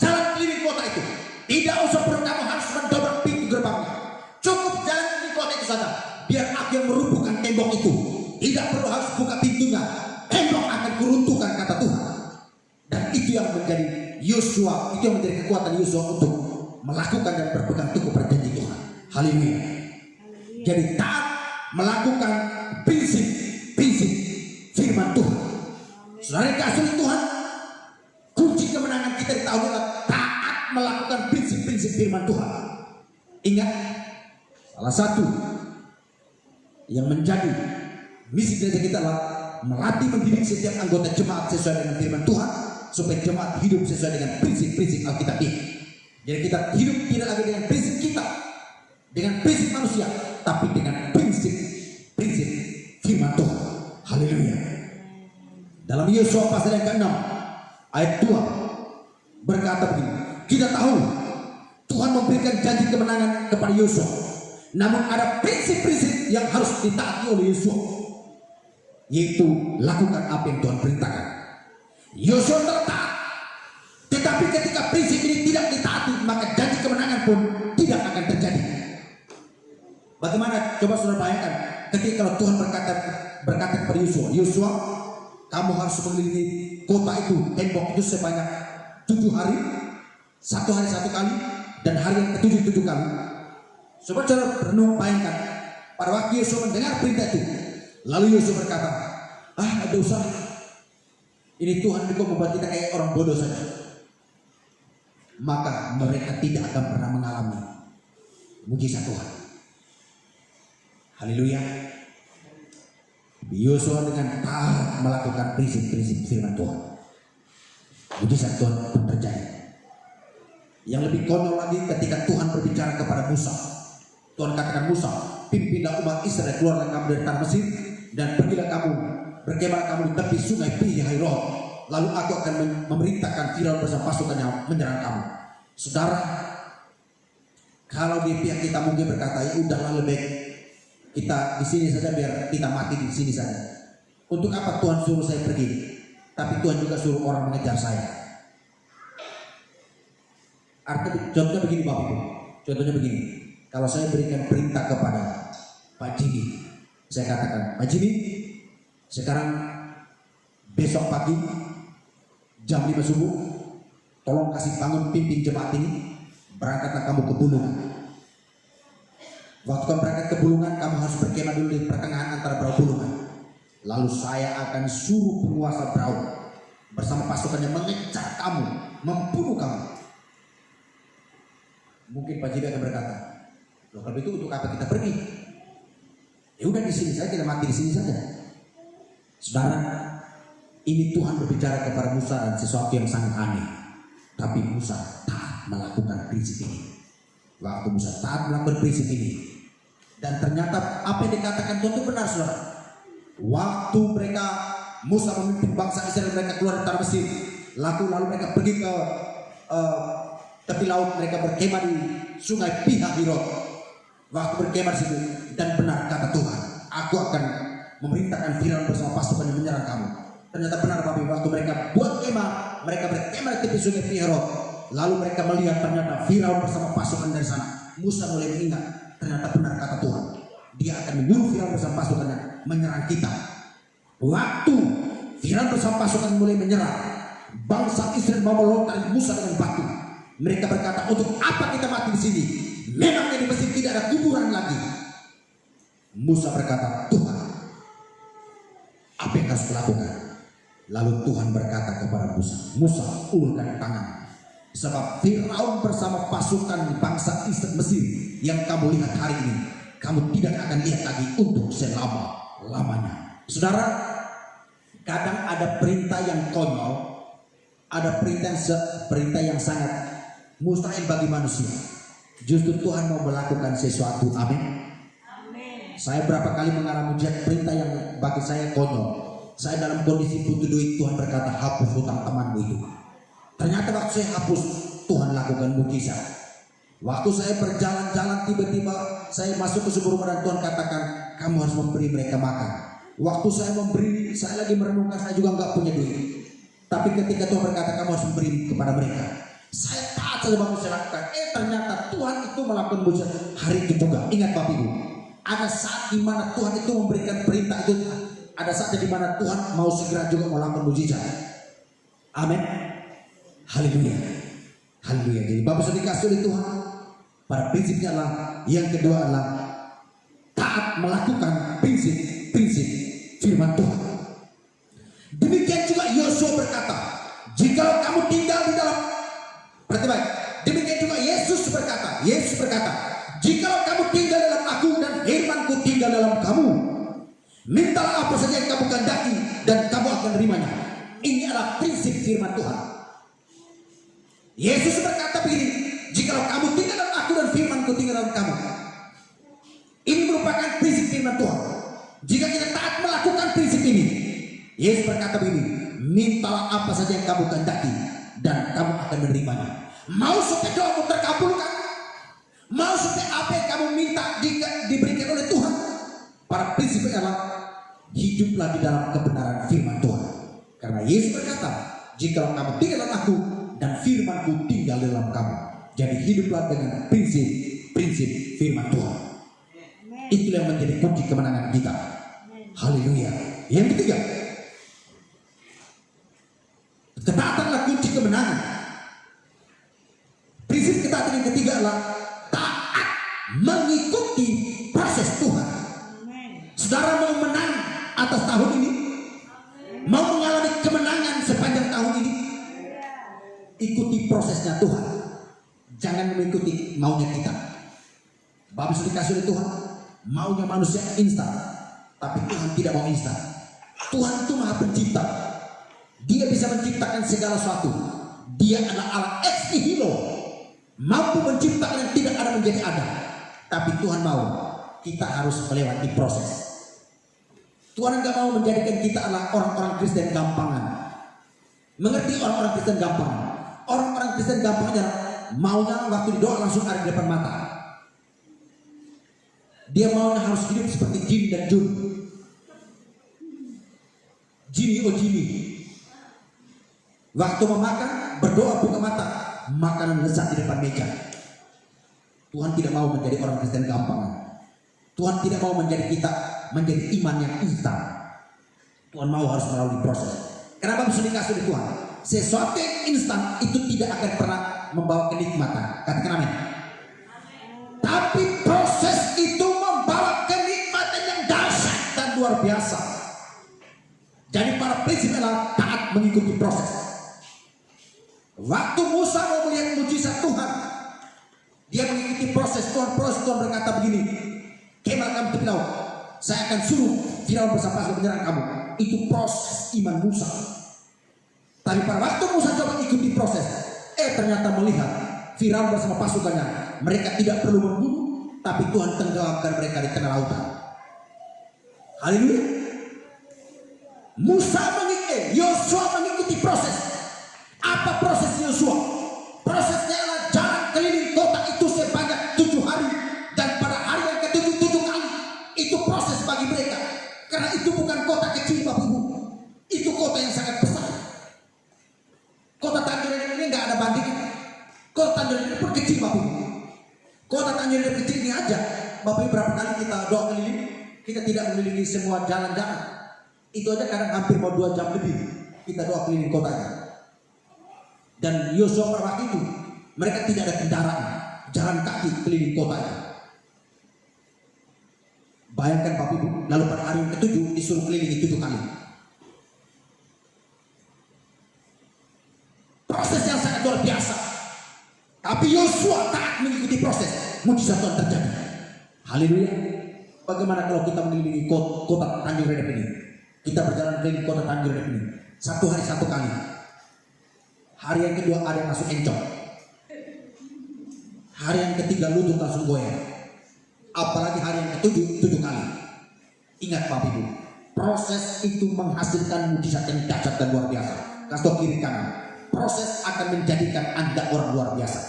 jalan keliling kota itu. Tidak usah perlu kamu harus mendobrak pintu gerbangnya. Cukup jalan keliling kota itu saja. Biar aku yang meruntuhkan tembok itu. Tidak perlu harus buka pintunya. Tembok akan kuruntuhkan, kata Tuhan. Dan itu yang menjadi Yosua, itu yang menjadi kekuatan Yosua untuk melakukan dan berpegang teguh pada janji Tuhan. Haleluya. Jadi taat melakukan prinsip-prinsip firman Tuhan. Saudara kasih Tuhan, kunci kemenangan kita di tahun ini adalah taat melakukan prinsip-prinsip firman Tuhan. Ingat, salah satu yang menjadi misi gereja kita adalah melatih mendidik setiap anggota jemaat sesuai dengan firman Tuhan, supaya jemaat hidup sesuai dengan prinsip-prinsip Alkitab ini. Jadi kita hidup tidak lagi dengan prinsip kita, dengan prinsip manusia, tapi dengan prinsip-prinsip firman Tuhan. Haleluya. Dalam Yosua pasal yang ke-6 ayat 2 berkata begini, kita tahu Tuhan memberikan janji kemenangan kepada Yosua, namun ada prinsip-prinsip yang harus ditaati oleh Yosua, yaitu lakukan apa yang Tuhan perintahkan. Yosua taat, tetapi ketika prinsip ini tidak ditaati, maka janji kemenangan pun tidak akan terjadi. Bagaimana? Coba saudara bayangkan, ketika kalau Tuhan berkata kepada Yosua, Yosua, kamu harus mengelilingi kota itu, tembok itu sebanyak 7 hari, 1 hari 1 kali, dan hari yang ke-7 7 kali. Coba saudara renung bayangkan, pada waktu Yosua mendengar perintah itu, lalu Yosua berkata, ada usaha. Ini Tuhan kok membuat kita kayak orang bodoh saja. Maka mereka tidak akan pernah mengalami mujizat Tuhan. Haleluya. Yosua dengan taat melakukan prinsip-prinsip firman Tuhan, mujizat Tuhan pun terjadi. Yang lebih konyol lagi ketika Tuhan berbicara kepada Musa. Tuhan katakan, Musa, pimpinlah umat Israel keluar kamu dari tanah Mesir, dan pergilah kamu, berkemah kamu di tepi sungai Pi-Hahirot. Lalu aku akan memerintahkan Firaun bersama pasukannya menyerang kamu. Saudara, kalau di pihak kita mungkin berkata, ya udahlah lebih baik kita di sini saja, biar kita mati di sini saja. Untuk apa Tuhan suruh saya pergi? Tapi Tuhan juga suruh orang mengejar saya. Artinya contohnya begini Bapak Ibu. Contohnya begini. Kalau saya berikan perintah kepada Pak Jimmy, saya katakan, Pak Jimmy, sekarang besok pagi jam 5 subuh, tolong kasih bangun pimpin jemaat ini, berangkatlah kamu ke Bulungan. Waktu kamu berangkat ke Bulungan, kamu harus berkemah dulu di pertengahan antara perahu Bulungan. Lalu saya akan suruh penguasa perahu bersama pasukannya mengejar kamu, membunuh kamu. Mungkin Pak Jimmy akan berkata, loh kalau itu untuk apa kita pergi? Ya udah di sini saja, kita mati di sini saja. Saudara, ini Tuhan berbicara kepada Musa dan sesuatu yang sangat aneh. Tapi Musa taat melakukan prinsip ini. Waktu Musa taat melakukan prinsip ini, dan ternyata apa yang dikatakan Tuhan itu benar, saudara. Waktu mereka Musa memimpin bangsa Israel, mereka keluar dari tanah Mesir, lalu mereka pergi ke tepi laut, mereka berkemah di sungai Pi-Hahirot. Waktu berkemah di situ, dan benar kata Tuhan, aku akan memerintahkan Firaun bersama pasukan yang menyerang kamu. Ternyata benar Bapak, waktu mereka buat kemah, mereka berkemah di tepi sungai Pi-Hahirot. Lalu mereka melihat ternyata Firaun bersama pasukan dari sana. Musa mulai mengingat, ternyata benar kata Tuhan, dia akan menyuruh Firaun bersama pasukannya menyerang kita. Waktu Firaun bersama pasukan mulai menyerang. Bangsa Israel mau melontarkan Musa dengan batu. Mereka berkata, untuk apa kita mati di sini? Memangnya di Mesir tidak ada kuburan lagi? Musa berkata, Tuhan, apa yang harus kulakukan? Lalu Tuhan berkata kepada Musa, Musa, ulurkan tangan. Sebab Firaun bersama pasukan bangsa Israel Mesir yang kamu lihat hari ini, kamu tidak akan lihat lagi untuk selama-lamanya. Saudara, kadang ada perintah yang konyol, ada perintah yang sangat mustahil bagi manusia. Justru Tuhan mau melakukan sesuatu. Amin. Saya berapa kali mengalami perintah yang bagi saya konyol. Saya dalam kondisi butuh duit, Tuhan berkata, hapus hutang temanmu itu. Ternyata waktu saya hapus, Tuhan lakukan mujizat. Waktu saya berjalan-jalan, tiba-tiba saya masuk ke sebuah rumah dan Tuhan katakan, kamu harus memberi mereka makan. Waktu saya memberi, saya lagi merenungkan, saya juga nggak punya duit. Tapi ketika Tuhan berkata, kamu harus memberi kepada mereka, saya taat saja bagus saya lakukan. Ternyata Tuhan itu melakukan mujizat hari itu juga. Ingat Bapak Ibu, ada saat di mana Tuhan itu memberikan perintah itu, ada saat di mana Tuhan mau segera juga melakukan mujizat. Amin. Haleluya. Haleluya. Jadi Bapak sudah dikasih oleh Tuhan. Pada prinsipnya adalah, yang kedua adalah taat melakukan prinsip-prinsip firman Tuhan. Demikian juga Yosua berkata, jika kamu tinggal di dalam, berarti baik. Demikian juga Yesus berkata, jika kamu tinggal dalam aku dan firmanku tinggal dalam kamu, mintalah apa saja yang kamu kehendaki dan kamu akan menerimanya. Ini adalah prinsip firman Tuhan. Yesus berkata begini, jika kamu tinggal dalam aku dan firmanku tinggal dalam kamu. Ini merupakan prinsip firman Tuhan. Jika kita taat melakukan prinsip ini, Yesus berkata begini, mintalah apa saja yang kamu kehendaki dan kamu akan menerimanya. Mau supaya doamu terkabulkan, mau supaya apa yang kamu minta diberikan oleh Tuhan. Para prinsip adalah hiduplah di dalam kebenaran firman Tuhan. Karena Yesus berkata, jika kamu tinggal dalam aku dan firmanku tinggal dalam kamu. Jadi hiduplah dengan prinsip firman Tuhan. Itulah yang menjadi kunci kemenangan kita. Haleluya. Yang ketiga, ketaatanlah kunci kemenangan. Prinsip ketaatan yang ketiga adalah taat mengikuti proses Tuhan. Saudara mau menang atas tahun ini, mau mengalami kemenangan sepanjang tahun ini, ikuti prosesnya Tuhan. Jangan mengikuti maunya kita. Bapak sudah dikasih oleh Tuhan, maunya manusia instan, tapi Tuhan tidak mau instan. Tuhan itu Maha Pencipta. Dia bisa menciptakan segala sesuatu. Dia adalah Allah ex nihilo, mampu menciptakan yang tidak ada menjadi ada. Tapi Tuhan mau kita harus melewati proses. Tuhan enggak mau menjadikan kita adalah orang-orang Kristen gampangan. Mengerti orang-orang Kristen gampangan? Orang-orang Kristen gampangnya maunya waktu didoa langsung ada di depan mata. Dia maunya harus hidup seperti Jin dan Jun. Jini oh Jini. Waktu memakan berdoa buka mata, makanan lezat di depan meja. Tuhan tidak mau menjadi orang Kristen gampangan. Tuhan tidak mau menjadi kita menjadi iman yang instan. Tuhan mau harus melalui proses. Kenapa bisa dikasih oleh Tuhan? Sesuatu yang instan itu tidak akan pernah membawa kenikmatan. Katakan amin. Tapi proses itu membawa kenikmatan yang dahsyat dan luar biasa. Jadi para prinsip adalah taat mengikuti proses. Waktu Musa mau melihat mujizat Tuhan, dia mengikuti proses Tuhan. Proses Tuhan berkata begini, kemal kamu tepi laut, saya akan suruh Firaun bersama pasukan menyerang kamu. Itu proses iman Musa. Tapi pada waktu Musa coba ikuti proses, ternyata melihat Firaun bersama pasukannya, mereka tidak perlu membunuh, tapi Tuhan tenggelamkan mereka di tengah lautan. Haleluya. Yosua mengikuti proses. Apa proses Yosua? Prosesnya adalah jalan keliling kota itu sepanjang 7 hari, dan pada hari yang ke-7 kali. Itu proses bagi mereka, karena itu bukan kota kecil Bapak Ibu. Itu kota yang sangat besar. Kota Tanjung ini nggak ada bandingnya. Kota Tanjung ini pun kecil Bapak Ibu. Kota Tanjung ini kecil ini aja Bapak Ibu, berapa kali kita doa keliling, kita tidak mengelilingi semua jalan-jalan. Itu aja kadang hampir mau 2 jam lebih kita doa keliling kotanya. Dan Yosua pada waktu itu mereka tidak ada kendaraan, jalan kaki keliling kotanya. Bayangkan Bapak Ibu, lalu pada hari yang ke-7 disuruh keliling 7 kali. Proses yang sangat luar biasa. Tapi Yosua taat mengikuti proses, mujizat Tuhan terjadi. Haleluya. Bagaimana kalau kita mengelilingi kota Tanjung Redep ini? Kita berjalan keliling kota Tanjung Redep ini 1 hari 1 kali. Hari yang kedua ada yang masuk encok. Hari yang ketiga lutut langsung goyang. Apalagi hari yang ke-7 7 kali. Ingat Bapak Ibu, proses itu menghasilkan mujizat yang dahsyat dan luar biasa. Kasih tau kiri kanan. Proses akan menjadikan Anda orang luar biasa.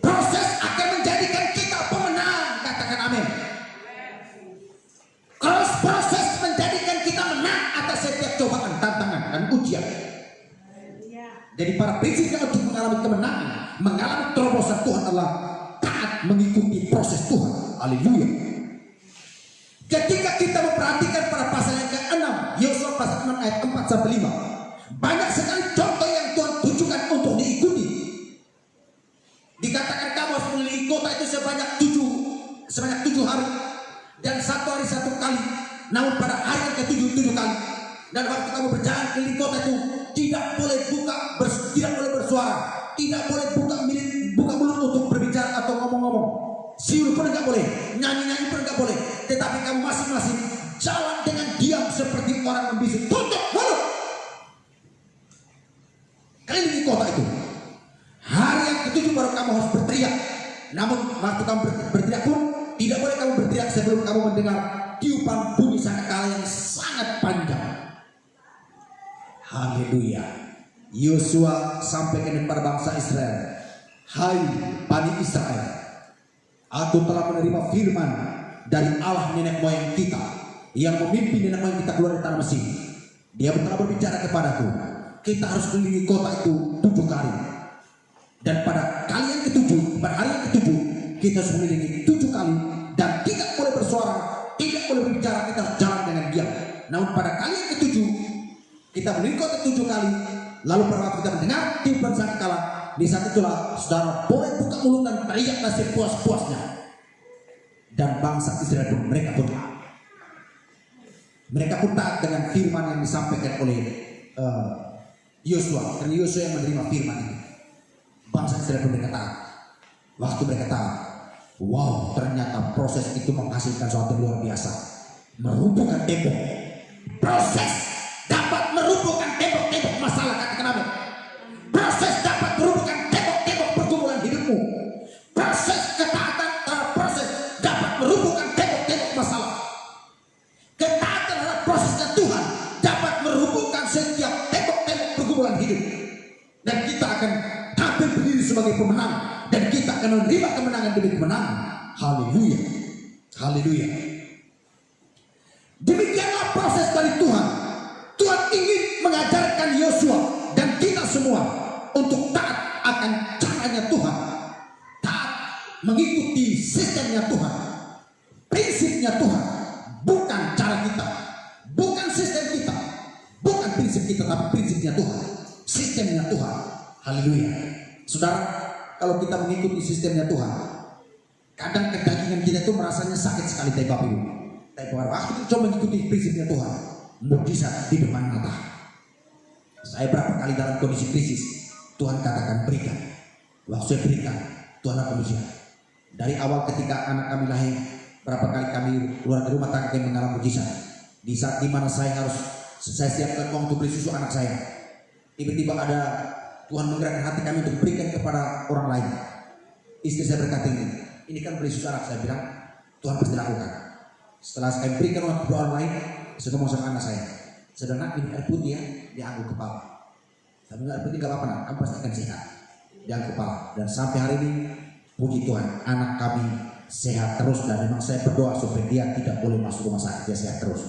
Proses akan menjadikan kita pemenang. Katakan amin. Proses menjadikan kita menang atas setiap cobaan, tantangan, dan ujian. Jadi para prinsipnya untuk mengalami kemenangan, mengalami terobosan Tuhan adalah taat mengikuti proses Tuhan. Haleluya. Ketika kita memperhatikan pada pasal yang ke-6, Yosua pasal 6 ayat 4 sampai 5, banyak sekali contoh yang Tuhan tunjukkan untuk diikuti. Dikatakan kamu harus mengelilingi kota itu sebanyak 7 hari, dan 1 hari 1 kali. Namun pada hari yang ke-7 7 kali. Dan waktu kamu berjalan keliling kota itu tidak boleh tidak boleh bersuara, tidak boleh buka mulut untuk berbicara atau ngomong-ngomong. Siul pun enggak boleh, nyanyi-nyanyi pun enggak boleh. Tetapi kamu masing-masing jalan dengan diam seperti orang membisu. Tutup mulut. Kelilingi kota itu. Hari yang ke-7 baru kamu harus berteriak. Namun waktu kamu berteriak pun tidak boleh kamu berteriak sebelum kamu mendengar tiupan bunyi sangkakala yang sangat panjang. Haleluya. Yosua sampaikan kepada bangsa Israel, hai Bani Israel, aku telah menerima firman dari Allah nenek moyang kita yang memimpin nenek moyang kita keluar dari tanah Mesir. Dia telah berbicara kepadaku, kita harus kelilingi kota itu 7 kali. Dan pada kali yang ke-7, pada hari yang ke-7, kita harus mengelilingi 7 kali dan tidak boleh bersuara, tidak boleh berbicara, kita harus jalan dengan diam. Namun pada kali yang ke-7, kita mengelilingi kota 7 kali. Lalu pada waktu kita mendengar tiupan sangkakala, di saat itulah saudara boleh buka mulut dan teriaklah sepuas-puasnya. Dan bangsa Israel pun mereka pun taat dengan firman yang disampaikan oleh Yosua. Karena Yosua yang menerima firman itu, bangsa Israel pun mereka taat. Waktu mereka taat, wow, ternyata proses itu menghasilkan sesuatu luar biasa, merumpuhkan tembok. Proses dapat merumpuhkan tembok-tembok masalah. Katakan amin. Proses dapat merumpuhkan tembok-tembok pergumulan hidupmu. Proses ketaatan terhadap proses dapat merumpuhkan tembok-tembok masalah. Ketaatan terhadap prosesnya Tuhan dapat merumpuhkan setiap tembok-tembok pergumulan hidup. Dan kita akan tampil berdiri sebagai pemenang, dan kita akan menerima kemenangan demi kemenangan. Haleluya. Haleluya. Demikianlah proses dari Tuhan. Tuhan ingin mengajarkan Yosua dan kita semua untuk taat akan caranya Tuhan, taat mengikuti sistemnya Tuhan, prinsipnya Tuhan, bukan cara kita, bukan sistem kita, bukan prinsip kita, tapi prinsipnya Tuhan, sistemnya Tuhan. Haleluya. Saudara, kalau kita mengikuti sistemnya Tuhan, kadang kedagingan kita itu merasanya sakit sekali, Bapak Ibu. Tapi pada waktu kita coba mengikuti prinsipnya Tuhan, mujizat di depan mata. Saya berapa kali dalam kondisi krisis, Tuhan katakan berikan. Waktu saya berikan, Tuhan akan mujizat. Dari awal ketika anak kami lahir, berapa kali kami keluar dari rumah tangga yang mengalami mujizat. Di saat dimana saya siapkan uang untuk beli susu anak saya, tiba-tiba ada Tuhan menggerakkan hati kami untuk berikan kepada orang lain. Istri saya berkata ini kan beli susu anak. Saya bilang Tuhan pasti lakukan. Setelah saya berikan uang kepada orang lain, saya ngomong sama anak saya, sedang nak minum air putih ya, dia anggur kepala. Saya bilang air putih gak apa-apa nak, kamu pasti akan sehat. Dia anggur kepala. Dan sampai hari ini, puji Tuhan, anak kami sehat terus. Dan memang saya berdoa supaya dia tidak boleh masuk rumah sakit, dia sehat terus.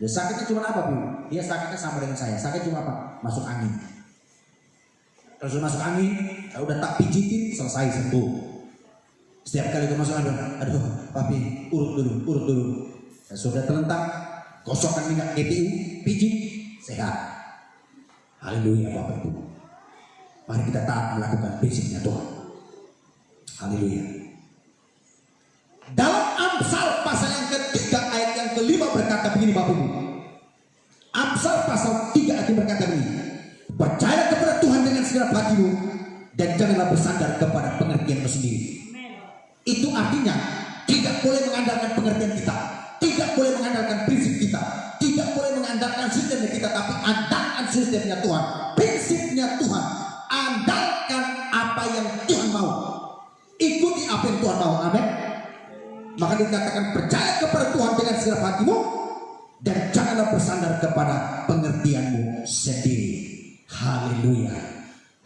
Dia sakitnya cuma apa Bu? Dia sakitnya sama dengan saya. Sakit cuma apa? Masuk angin. Terus masuk angin, saya udah tak pijitin, selesai sembuh. Setiap kali itu masuk angin, aduh papi urut dulu. Sudah terlentang, gosokkan minyak GPU, pijit, sehat. Haleluya Bapak Ibu. Mari kita taat melakukan prinsipnya Tuhan. Haleluya. Dalam Amsal pasal yang ketiga ayat yang kelima berkata begini Bapak Ibu. Amsal pasal 3 ayat berkata begini. Percaya kepada Tuhan dengan segenap hatimu dan janganlah bersandar kepada pengertianmu sendiri. Itu artinya tidak boleh mengandalkan pengertian kita, tidak boleh mengandalkan prinsip kita, tidak boleh mengandalkan sistemnya kita, tapi andalkan sistemnya Tuhan, prinsipnya Tuhan. Andalkan apa yang Tuhan mau, ikuti apa yang Tuhan mau. Amin. Maka dikatakan percaya kepada Tuhan dengan segenap hatimu dan janganlah bersandar kepada pengertianmu sendiri. Haleluya.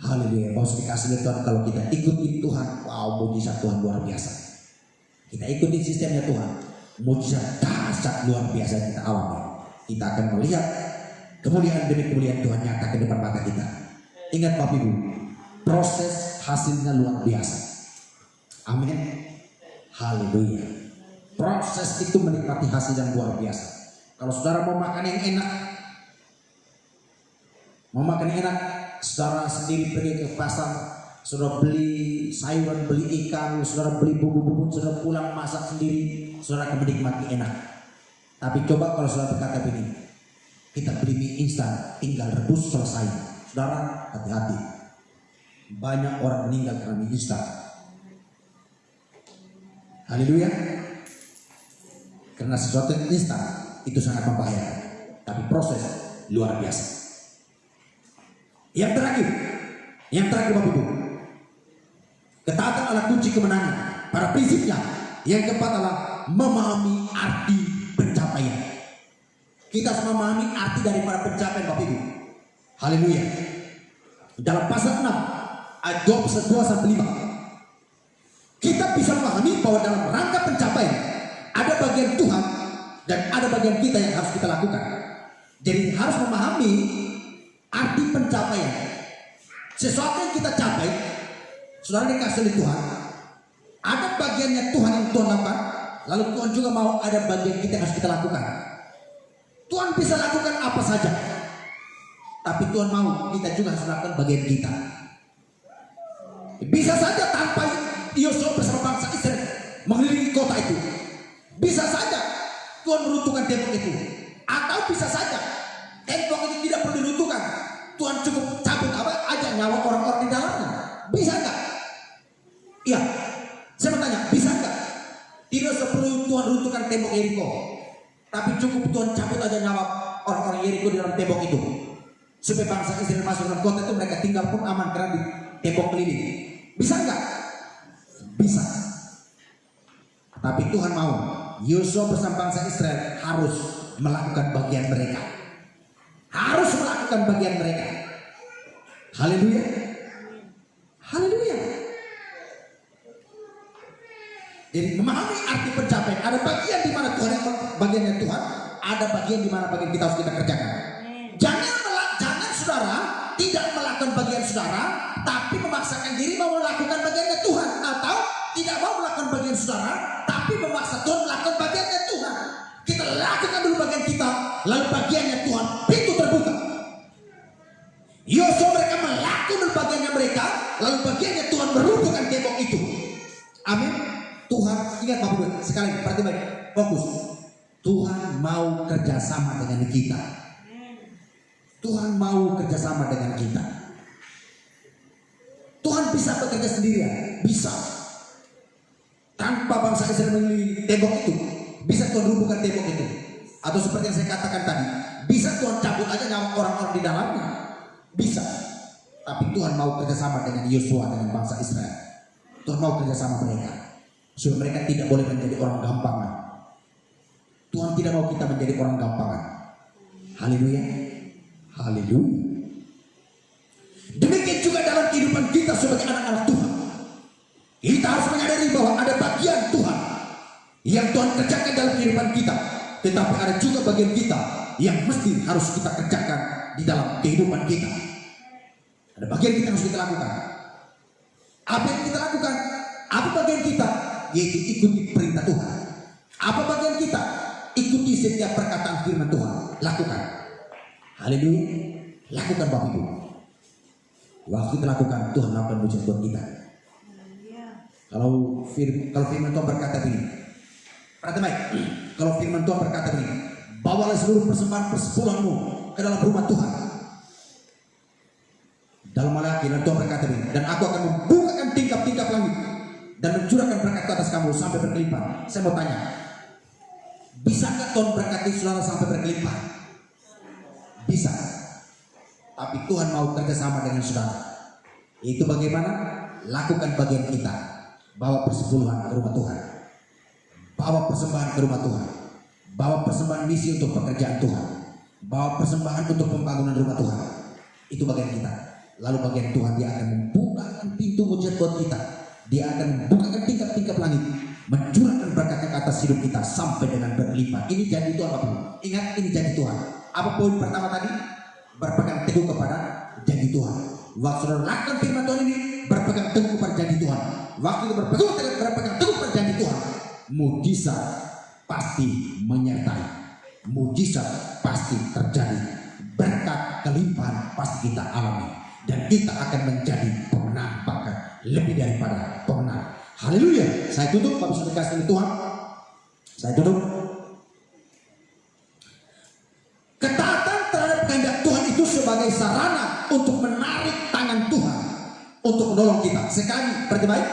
Haleluya. Mau dikasih Tuhan, kalau kita ikuti Tuhan, wow, mujizat Tuhan luar biasa. Kita ikuti sistemnya Tuhan, mujizat dahsyat luar biasa kita alami. Kita akan melihat kemuliaan demi kemuliaan Tuhan nyata ke depan mata kita. Ingat Bapak Ibu, proses hasilnya luar biasa. Amin. Haleluya. Proses itu menikmati hasil yang luar biasa. Kalau saudara mau makan yang enak, saudara sendiri pergi ke pasar, saudara beli sayuran, beli ikan, saudara beli bumbu-bumbu, saudara pulang masak sendiri, saudara akan menikmati enak. Tapi coba kalau saudara berkata begini, kita beli mie instan, tinggal rebus selesai. Saudara, hati-hati. Banyak orang meninggal karena mie instan. Haleluya. Karena sesuatu yang instan itu sangat membahayakan, tapi proses luar biasa. Yang terakhir Bapak Ibu, ketaatan adalah kunci kemenangan. Pada prinsipnya, yang keempat adalah memahami arti pencapaian. Kita harus memahami arti daripada pencapaian Bapak Ibu. Haleluya. Dalam pasal 6 ayat 2-5, kita bisa memahami bahwa dalam rangka pencapaian ada bagian Tuhan dan ada bagian kita yang harus kita lakukan. Jadi harus memahami arti pencapaian. Sesuatu yang kita capai, saudara dikasih oleh Tuhan, ada bagiannya Tuhan yang Tuhan lakukan, lalu Tuhan juga mau ada bagian kita yang harus kita lakukan. Tuhan bisa lakukan apa saja, tapi Tuhan mau kita juga harus lakukan bagian kita. Bisa saja tanpa Yosua bersama bangsa Israel mengelilingi kota itu, bisa saja Tuhan meruntuhkan tembok itu, atau bisa saja tembok itu tidak perlu diruntuhkan, Tuhan cukup cabut aja nyawa orang-orang di dalamnya. Bisa nggak? Iya, saya mau tanya, bisa nggak? Tidak perlu Tuhan runtuhkan tembok Yeriko, tapi cukup Tuhan cabut aja nyawa orang-orang Yeriko di dalam tembok itu, supaya bangsa Israel masuk dalam kota itu, mereka tinggal pun aman karena di tembok keliling. Bisa nggak? Bisa. Tapi Tuhan mau Yosua bersama bangsa Israel harus melakukan bagian mereka. Harus melakukan bagian mereka. Haleluya. Haleluya. Jadi memahami arti pencapaian, ada bagian di mana Tuhan yang bagiannya Tuhan, ada bagian di mana bagian kita harus kita kerjakan. Jangan saudara tidak melakukan bagian saudara, tapi memaksakan diri mau melakukan bagiannya Tuhan, atau tidak mau melakukan bagian saudara, tapi memaksa Tuhan melakukan bagiannya Tuhan. Kita lakukan dulu bagian kita, lalu bagiannya Tuhan, pintu terbuka. Yosua mereka melakukan dulu bagiannya mereka, lalu bagiannya Tuhan meruntuhkan tembok itu. Amin. Tuhan, ingat Bapak Ibu, sekali perhati baik, fokus. Tuhan mau kerjasama dengan kita. Tuhan mau kerjasama dengan kita. Tuhan bisa bekerja sendirian, bisa. Tanpa bangsa Israel mengelilingi tembok itu, bisa Tuhan rubuhkan tembok itu. Atau seperti yang saya katakan tadi, bisa Tuhan cabut aja nyawa orang-orang di dalamnya, bisa. Tapi Tuhan mau kerjasama dengan Yosua, dengan bangsa Israel. Tuhan mau kerjasama mereka, supaya mereka tidak boleh menjadi orang gampangan. Tuhan tidak mau kita menjadi orang gampangan. Haleluya. Haleluya. Demikian juga dalam kehidupan kita sebagai anak-anak Tuhan. Kita harus menyadari bahwa ada bagian Tuhan yang Tuhan kerjakan dalam kehidupan kita, tetapi ada juga bagian kita yang mesti harus kita kerjakan di dalam kehidupan kita. Ada bagian kita yang harus kita lakukan. Apa yang kita lakukan? Apa bagian kita? Yaitu ikuti perintah Tuhan. Apa bagian kita? Ikuti setiap perkataan firman Tuhan. Lakukan. Haleluya. Lakukan Bapak Ibu. Waktu kita lakukan, Tuhan lakukan mujizat buat kita. Kalau firman Tuhan berkata begini, perhatian baik. Kalau firman Tuhan berkata begini, bawalah seluruh persembahan persepuluhanmu ke dalam rumah Tuhan. Dalam Malaki Tuhan berkata begini, dan aku akan membukakan tingkap-tingkap langit dan mencurahkan berkat ke atas kamu sampai berkelimpah. Saya mau tanya, bisa nggak Tuhan berkati saudara sampai berkelimpah? Bisa. Tapi Tuhan mau kerjasama dengan saudara. Itu bagaimana? Lakukan bagian kita. Bawa persepuluhan ke rumah Tuhan. Bawa persembahan ke rumah Tuhan. Bawa persembahan misi untuk pekerjaan Tuhan. Bawa persembahan untuk pembangunan rumah Tuhan. Itu bagian kita. Lalu bagian Tuhan, dia akan membukakan pintu mujizat buat kita. Dia akan membukakan tingkap-tingkap langit, mencurahkan berkatnya ke atas hidup kita sampai dengan berlimpah. Ini janji Tuhan Bapak. Ingat, ini janji Tuhan. Apa poin pertama tadi? Berpegang teguh kepada janji Tuhan. Waktu saudara lakukan firman Tuhan ini, berpegang teguh kepada janji Tuhan. Waktu itu berpegang teguh kepada janji Tuhan, mujizat pasti menyertai. Mujizat pasti terjadi. Berkat kelimpahan pasti kita alami. Dan kita akan menjadi pemenang, bahkan lebih daripada pemenang. Haleluya. Saya tutup, Bapak Saudara dikasihi Tuhan. Saya tutup. Ketaatan terhadap kehendak Tuhan itu sebagai sarana untuk menarik tangan Tuhan untuk menolong kita. Sekali, perhati baik.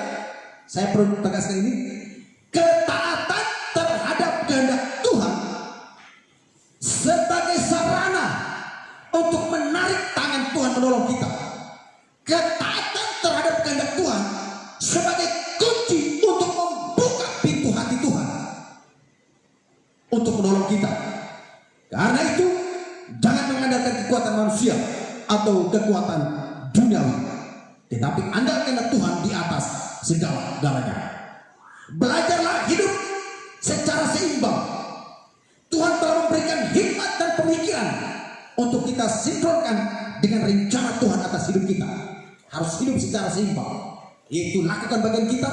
Saya perlu tegaskan ini. Ketaatan terhadap kehendak Tuhan sebagai sarana untuk menarik tangan Tuhan menolong kita. Ketaatan terhadap kehendak Tuhan sebagai kunci untuk membuka pintu hati Tuhan untuk menolong kita. Karena itu, jangan mengandalkan kekuatan manusia atau kekuatan duniawi, tetapi andalkanlah Tuhan di atas segala-galanya. Belajarlah hidup secara seimbang. Tuhan telah memberikan hikmat dan pemikiran untuk kita sinkronkan dengan rencana Tuhan atas hidup kita. Harus hidup secara seimbang, yaitu lakukan bagian kita,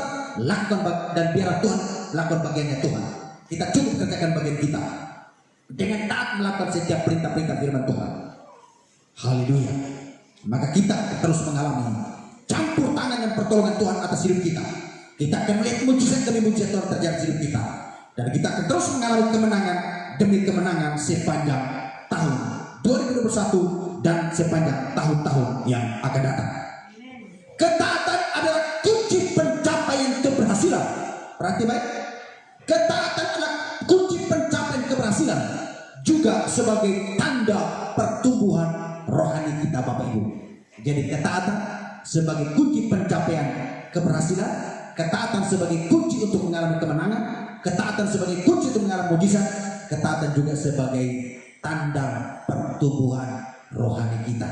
dan biarlah Tuhan lakukan bagiannya Tuhan. Kita cukup kerjakan bagian kita dengan taat melakukan setiap perintah-perintah firman Tuhan. Haleluya. Maka kita terus mengalami campur tangan dan pertolongan Tuhan atas hidup kita. Kita akan melihat mujizat demi mujizat Tuhan terjadi di hidup kita, dan kita akan terus mengalami kemenangan demi kemenangan sepanjang tahun 2021 dan sepanjang tahun-tahun yang akan datang. Ketaatan adalah kunci pencapaian keberhasilan. Perhati baik. Ketaatan adalah kunci pencapaian keberhasilan, juga sebagai tanda pertumbuhan rohani kita Bapak Ibu. Jadi ketaatan sebagai kunci pencapaian keberhasilan, ketaatan sebagai kunci untuk mengalami kemenangan, ketaatan sebagai kunci untuk mengalami mujizat, ketaatan juga sebagai tanda pertumbuhan rohani kita.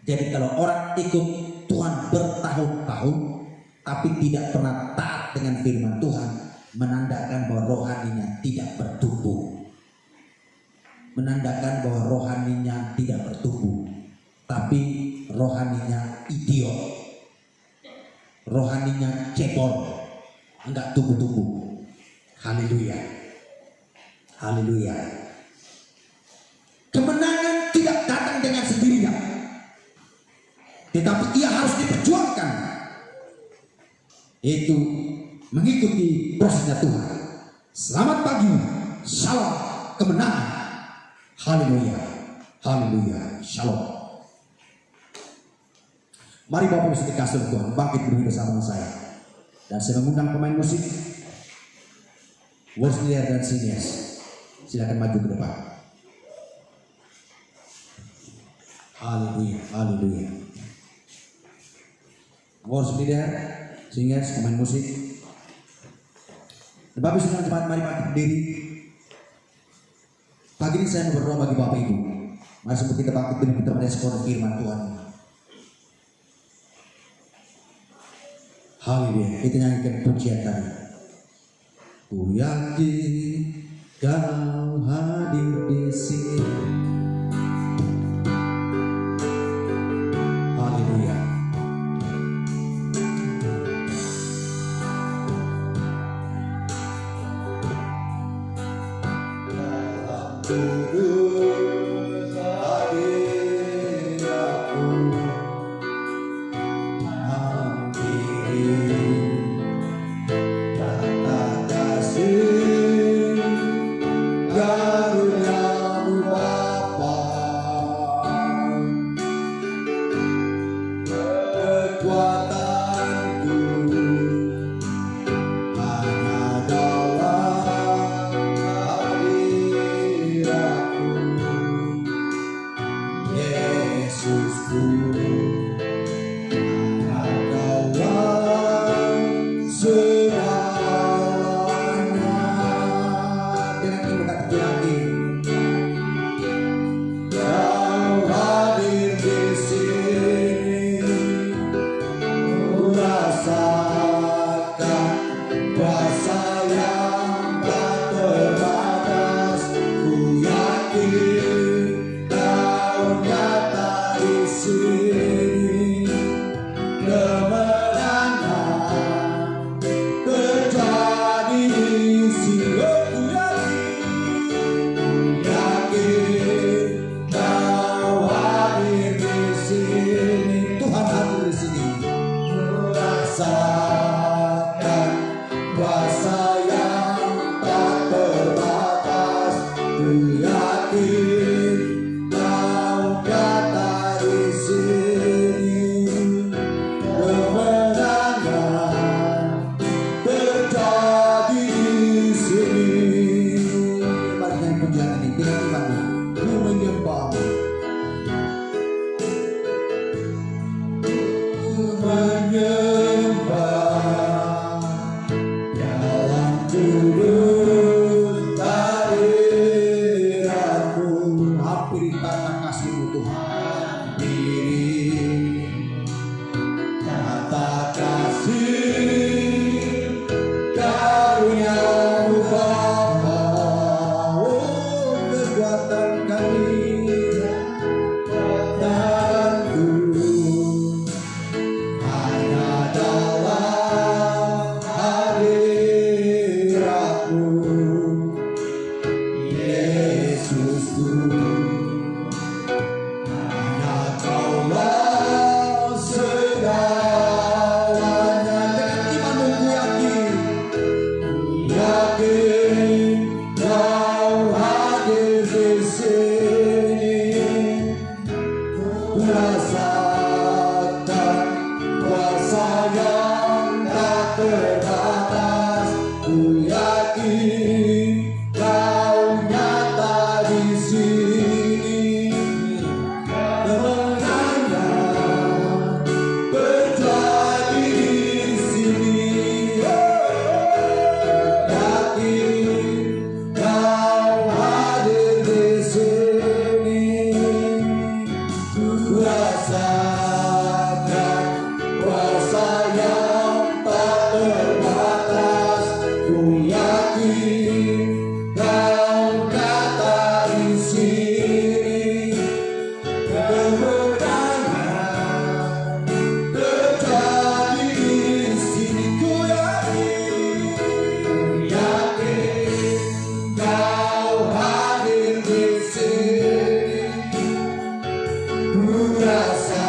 Jadi kalau orang ikut Tuhan bertahun-tahun tapi tidak pernah taat dengan firman Tuhan, menandakan bahwa rohaninya tidak bertumbuh. Menandakan bahwa rohaninya tidak bertumbuh, tapi rohaninya idiot, rohaninya cebol, enggak tumbuh-tumbuh. Haleluya. Haleluya. Kemenangan tidak datang dengan sendirinya, tetapi ia harus diperjuangkan. Itu mengikuti prosesnya Tuhan. Selamat pagi, salam kemenangan. Haleluya, haleluya, shalom. Mari Bapak Ibu dikasihi Tuhan, bangkit berdiri bersama saya. Dan saya mengundang pemain musik, worship leader dan seniors. Silakan maju ke depan. Haleluya, haleluya. Worship leader, singers, pemain musik. Bapak Ibu cepat mari berdiri. Pagi ini saya berdoa bagi Bapak Ibu. Mari sebelum kita bangkit dan kita merespon firman Tuhan. Haleluya. Kita nyanyikan pujian tadi. Ku yakin Kau hadir di sini. Haleluya. Yesusku, adalah segalanya. Jangan mendekati lagi. Kau hadir di sini, ku rasakan kuasa yang tak terbatas. Ku yakin Kau nyata di sini. Kemenangan terjadi di sini. Ku yakin Kau hadir di sini. Tuhan hadir di sini. Rasakan kuasa yang tak terbatas. Ku yakin Kau nyata di sini. Kemenangan terjadi di sini. Mari dengan pujian ini dengan imanmu, ku menyembahmu. Menyembah dalam kudus hadiratmu. Hampiri tangan kasih-Mu Tuhan. Diri kata kasih karunia-Mu Bapa. Oh, kekuatan kami tentu hanya dalam hadirat-Mu, Yesusku. Hanya Kaulah segalanya. Dengan imanmu ku yakin Kau hadir di sini. Ku rasakan kuasa yang tak terbatas. Ku yakin Kau nyata di sini. Kemenangan terjadi di sini. Yakin Kau hadir di sini. Ku rasakan kuasa yang tak terbatas. Ku yakin Kau nyata di sini. Kemenangan terjadi di sini. Ku yakin Kau hadir di sini. Ku rasakan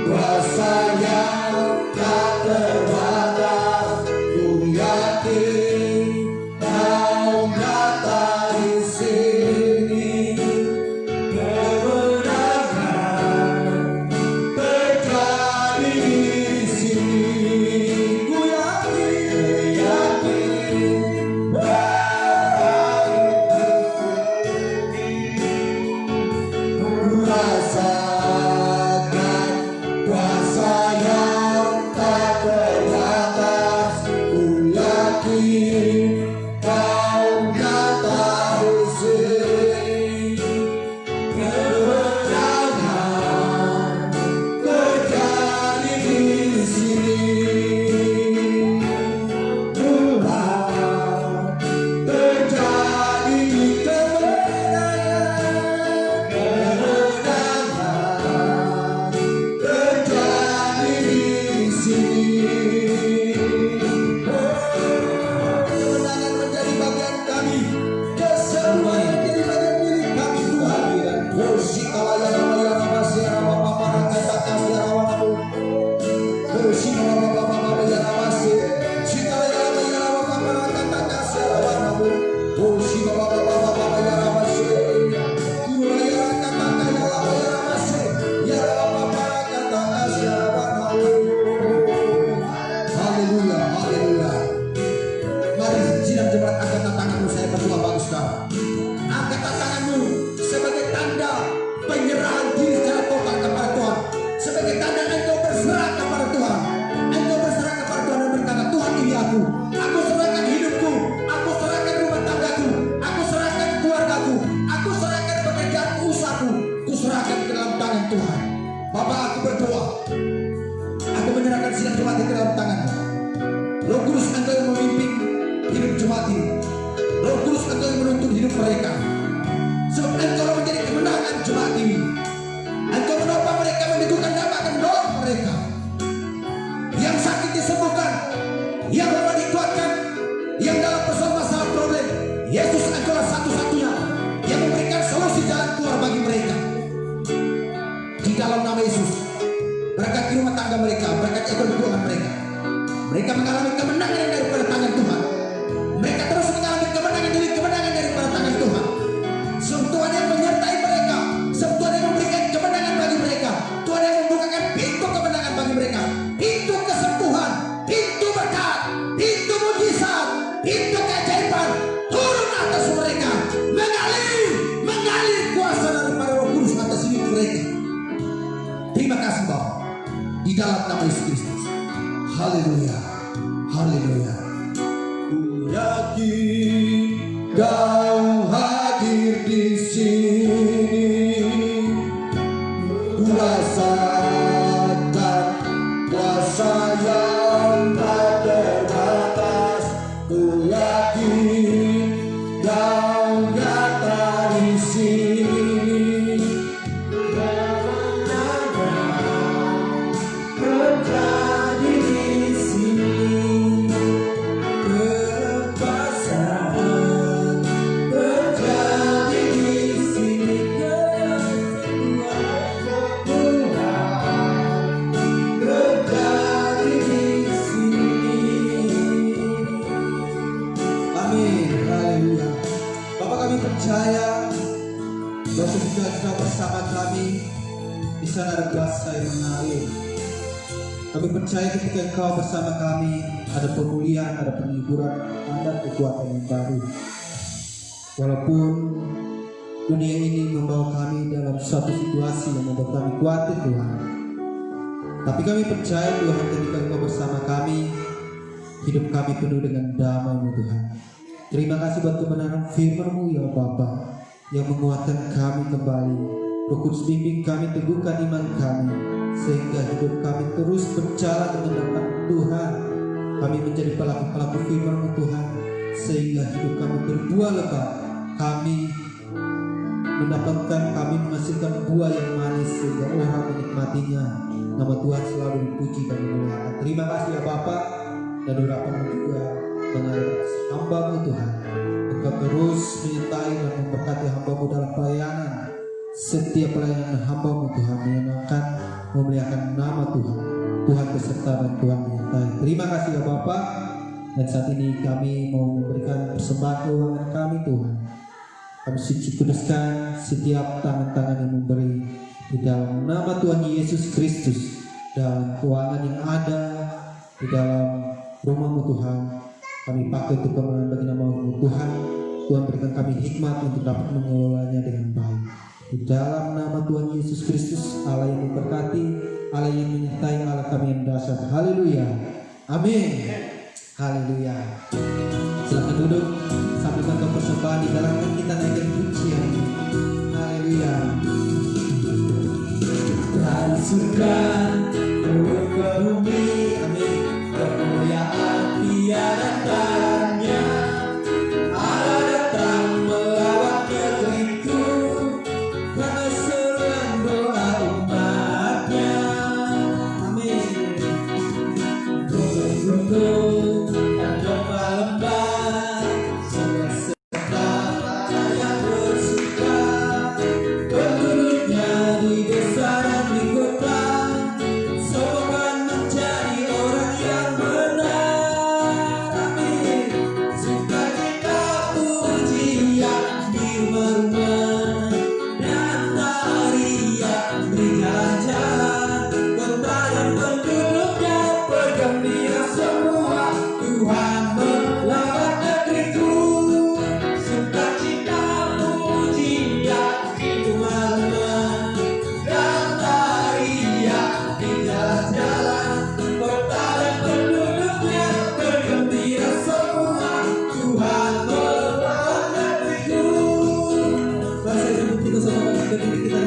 kuasa yang tak terbatas. Ku yakin Kau nyata di sini. Kemenangan terjadi di sini. Ku yakin ku rasakan kuasa yang tak terbatas. Ku yakin Kau nyata di sini. Kemenangan terjadi di sini. Tuhan terjadi di kemenangan. Kemenangan mereka. Sebab Engkau menjadi kemenangan jemaat ini. Engkau menopang mereka, meneguhkan dan akan menolong mereka. Yang sakit disembuhkan, yang lemah dikuatkan, yang dalam persoalan masalah problem, Yesus Engkaulah satu-satunya yang memberikan solusi jalan keluar bagi mereka. Di dalam nama Yesus, berkati rumah tangga mereka, berkati ekonomi keuangan mereka. Mereka mengalami kemenangan yang daripada tangan Tuhan. Mereka terus mengalami kemenangan demi kemenangan daripada tangan Tuhan. Sebab Tuhan yang menyertai mereka, sebab Tuhan yang memberikan kemenangan bagi mereka, Tuhan yang membukakan pintu kemenangan bagi mereka, pintu kesembuhan, pintu berkat, pintu mujizat, pintu keajaiban turun atas mereka, mengalir kuasa daripada Roh Kudus atas hidup mereka. Terima kasih Bapa, di dalam nama Yesus Kristus. Haleluya, haleluya. Ku yakin Kau hadir di sini. Ku rasakan kuasa yang tak terbatas. Ku yakin Kau nyata di sini. Terjadi di sini. Kebasahan terjadi di sini. Kesembuhan terjadi di sini. Amin. Haleluya. Bapak, kami percaya bahwa ketika Engkau bersama kami, di sana ada kuasa yang mengalir. Kami percaya ketika Engkau bersama kami, ada pemulihan, ada penghiburan, ada kekuatan yang baru. Walaupun dunia ini membawa kami dalam suatu situasi yang membuat kami khawatir Tuhan, tapi kami percaya Tuhan, ketika Engkau bersama kami, hidup kami penuh dengan damai-Mu Tuhan. Terima kasih buat kebenaran firman-Mu ya Bapa, yang menguatkan kami kembali. Roh Kudus bimbing kami, teguhkan iman kami, sehingga hidup kami terus berjalan dengan dapat Tuhan. Kami menjadi pelaku-pelaku firman-Mu Tuhan, sehingga hidup kami berbuah lebat. Kami menghasilkan buah yang manis, sehingga orang menikmatinya. Nama Tuhan selalu dipuji dan dimuliakan. Terima kasih ya Bapa, dan urapan-Mu juga mengalir hamba-Mu Tuhan. Engkau terus menyertai dan memberkati hamba-Mu dalam pelayanan. Setiap pelayanan hamba-Mu Tuhan menyenangkan, memuliakan nama Tuhan. Tuhan beserta dan Tuhan menyertai. Terima kasih ya Bapa. Dan saat ini kami mau memberikan persembahan keuangan kami Tuhan. Kami suci kuduskan setiap tangan-tangan yang memberi di dalam nama Tuhan Yesus Kristus. Dan keuangan yang ada di dalam rumah-Mu Tuhan, kami pakai untuk kemenangan bagi nama-Mu Tuhan. Tuhan berikan kami hikmat untuk dapat mengelolanya dengan baik. Di dalam nama Tuhan Yesus Kristus, Allah yang memberkati, Allah yang menyertai, Allah kami yang dahsyat. Haleluya. Amin. Haleluya. Silakan duduk sambil kita persembahan di dalam kita naikkan pujian. Haleluya. Dari surga turun ke bumi, amin. Kemuliaan tiada tanya. Allah datang melawat negeriku, karena seruan doa umatnya. Amin. Gunung-gunung dan lembah-lembah, semua serta yang bersuka, penduduknya di desa dan di kota, semua akan menjadi orang yang benar. Amin. Sukacita pujian di rumah-rumah, dan tarian di jalan-jalan, kota dan penduduknya bergembira semua. Tuhan melawat negeriku, sukacita pujian di rumah-rumah, dan tarian di jalan-jalan, kota dan penduduknya bergembira semua. Tuhan melawat negeriku. Mari kita sama-sama berdiri, kita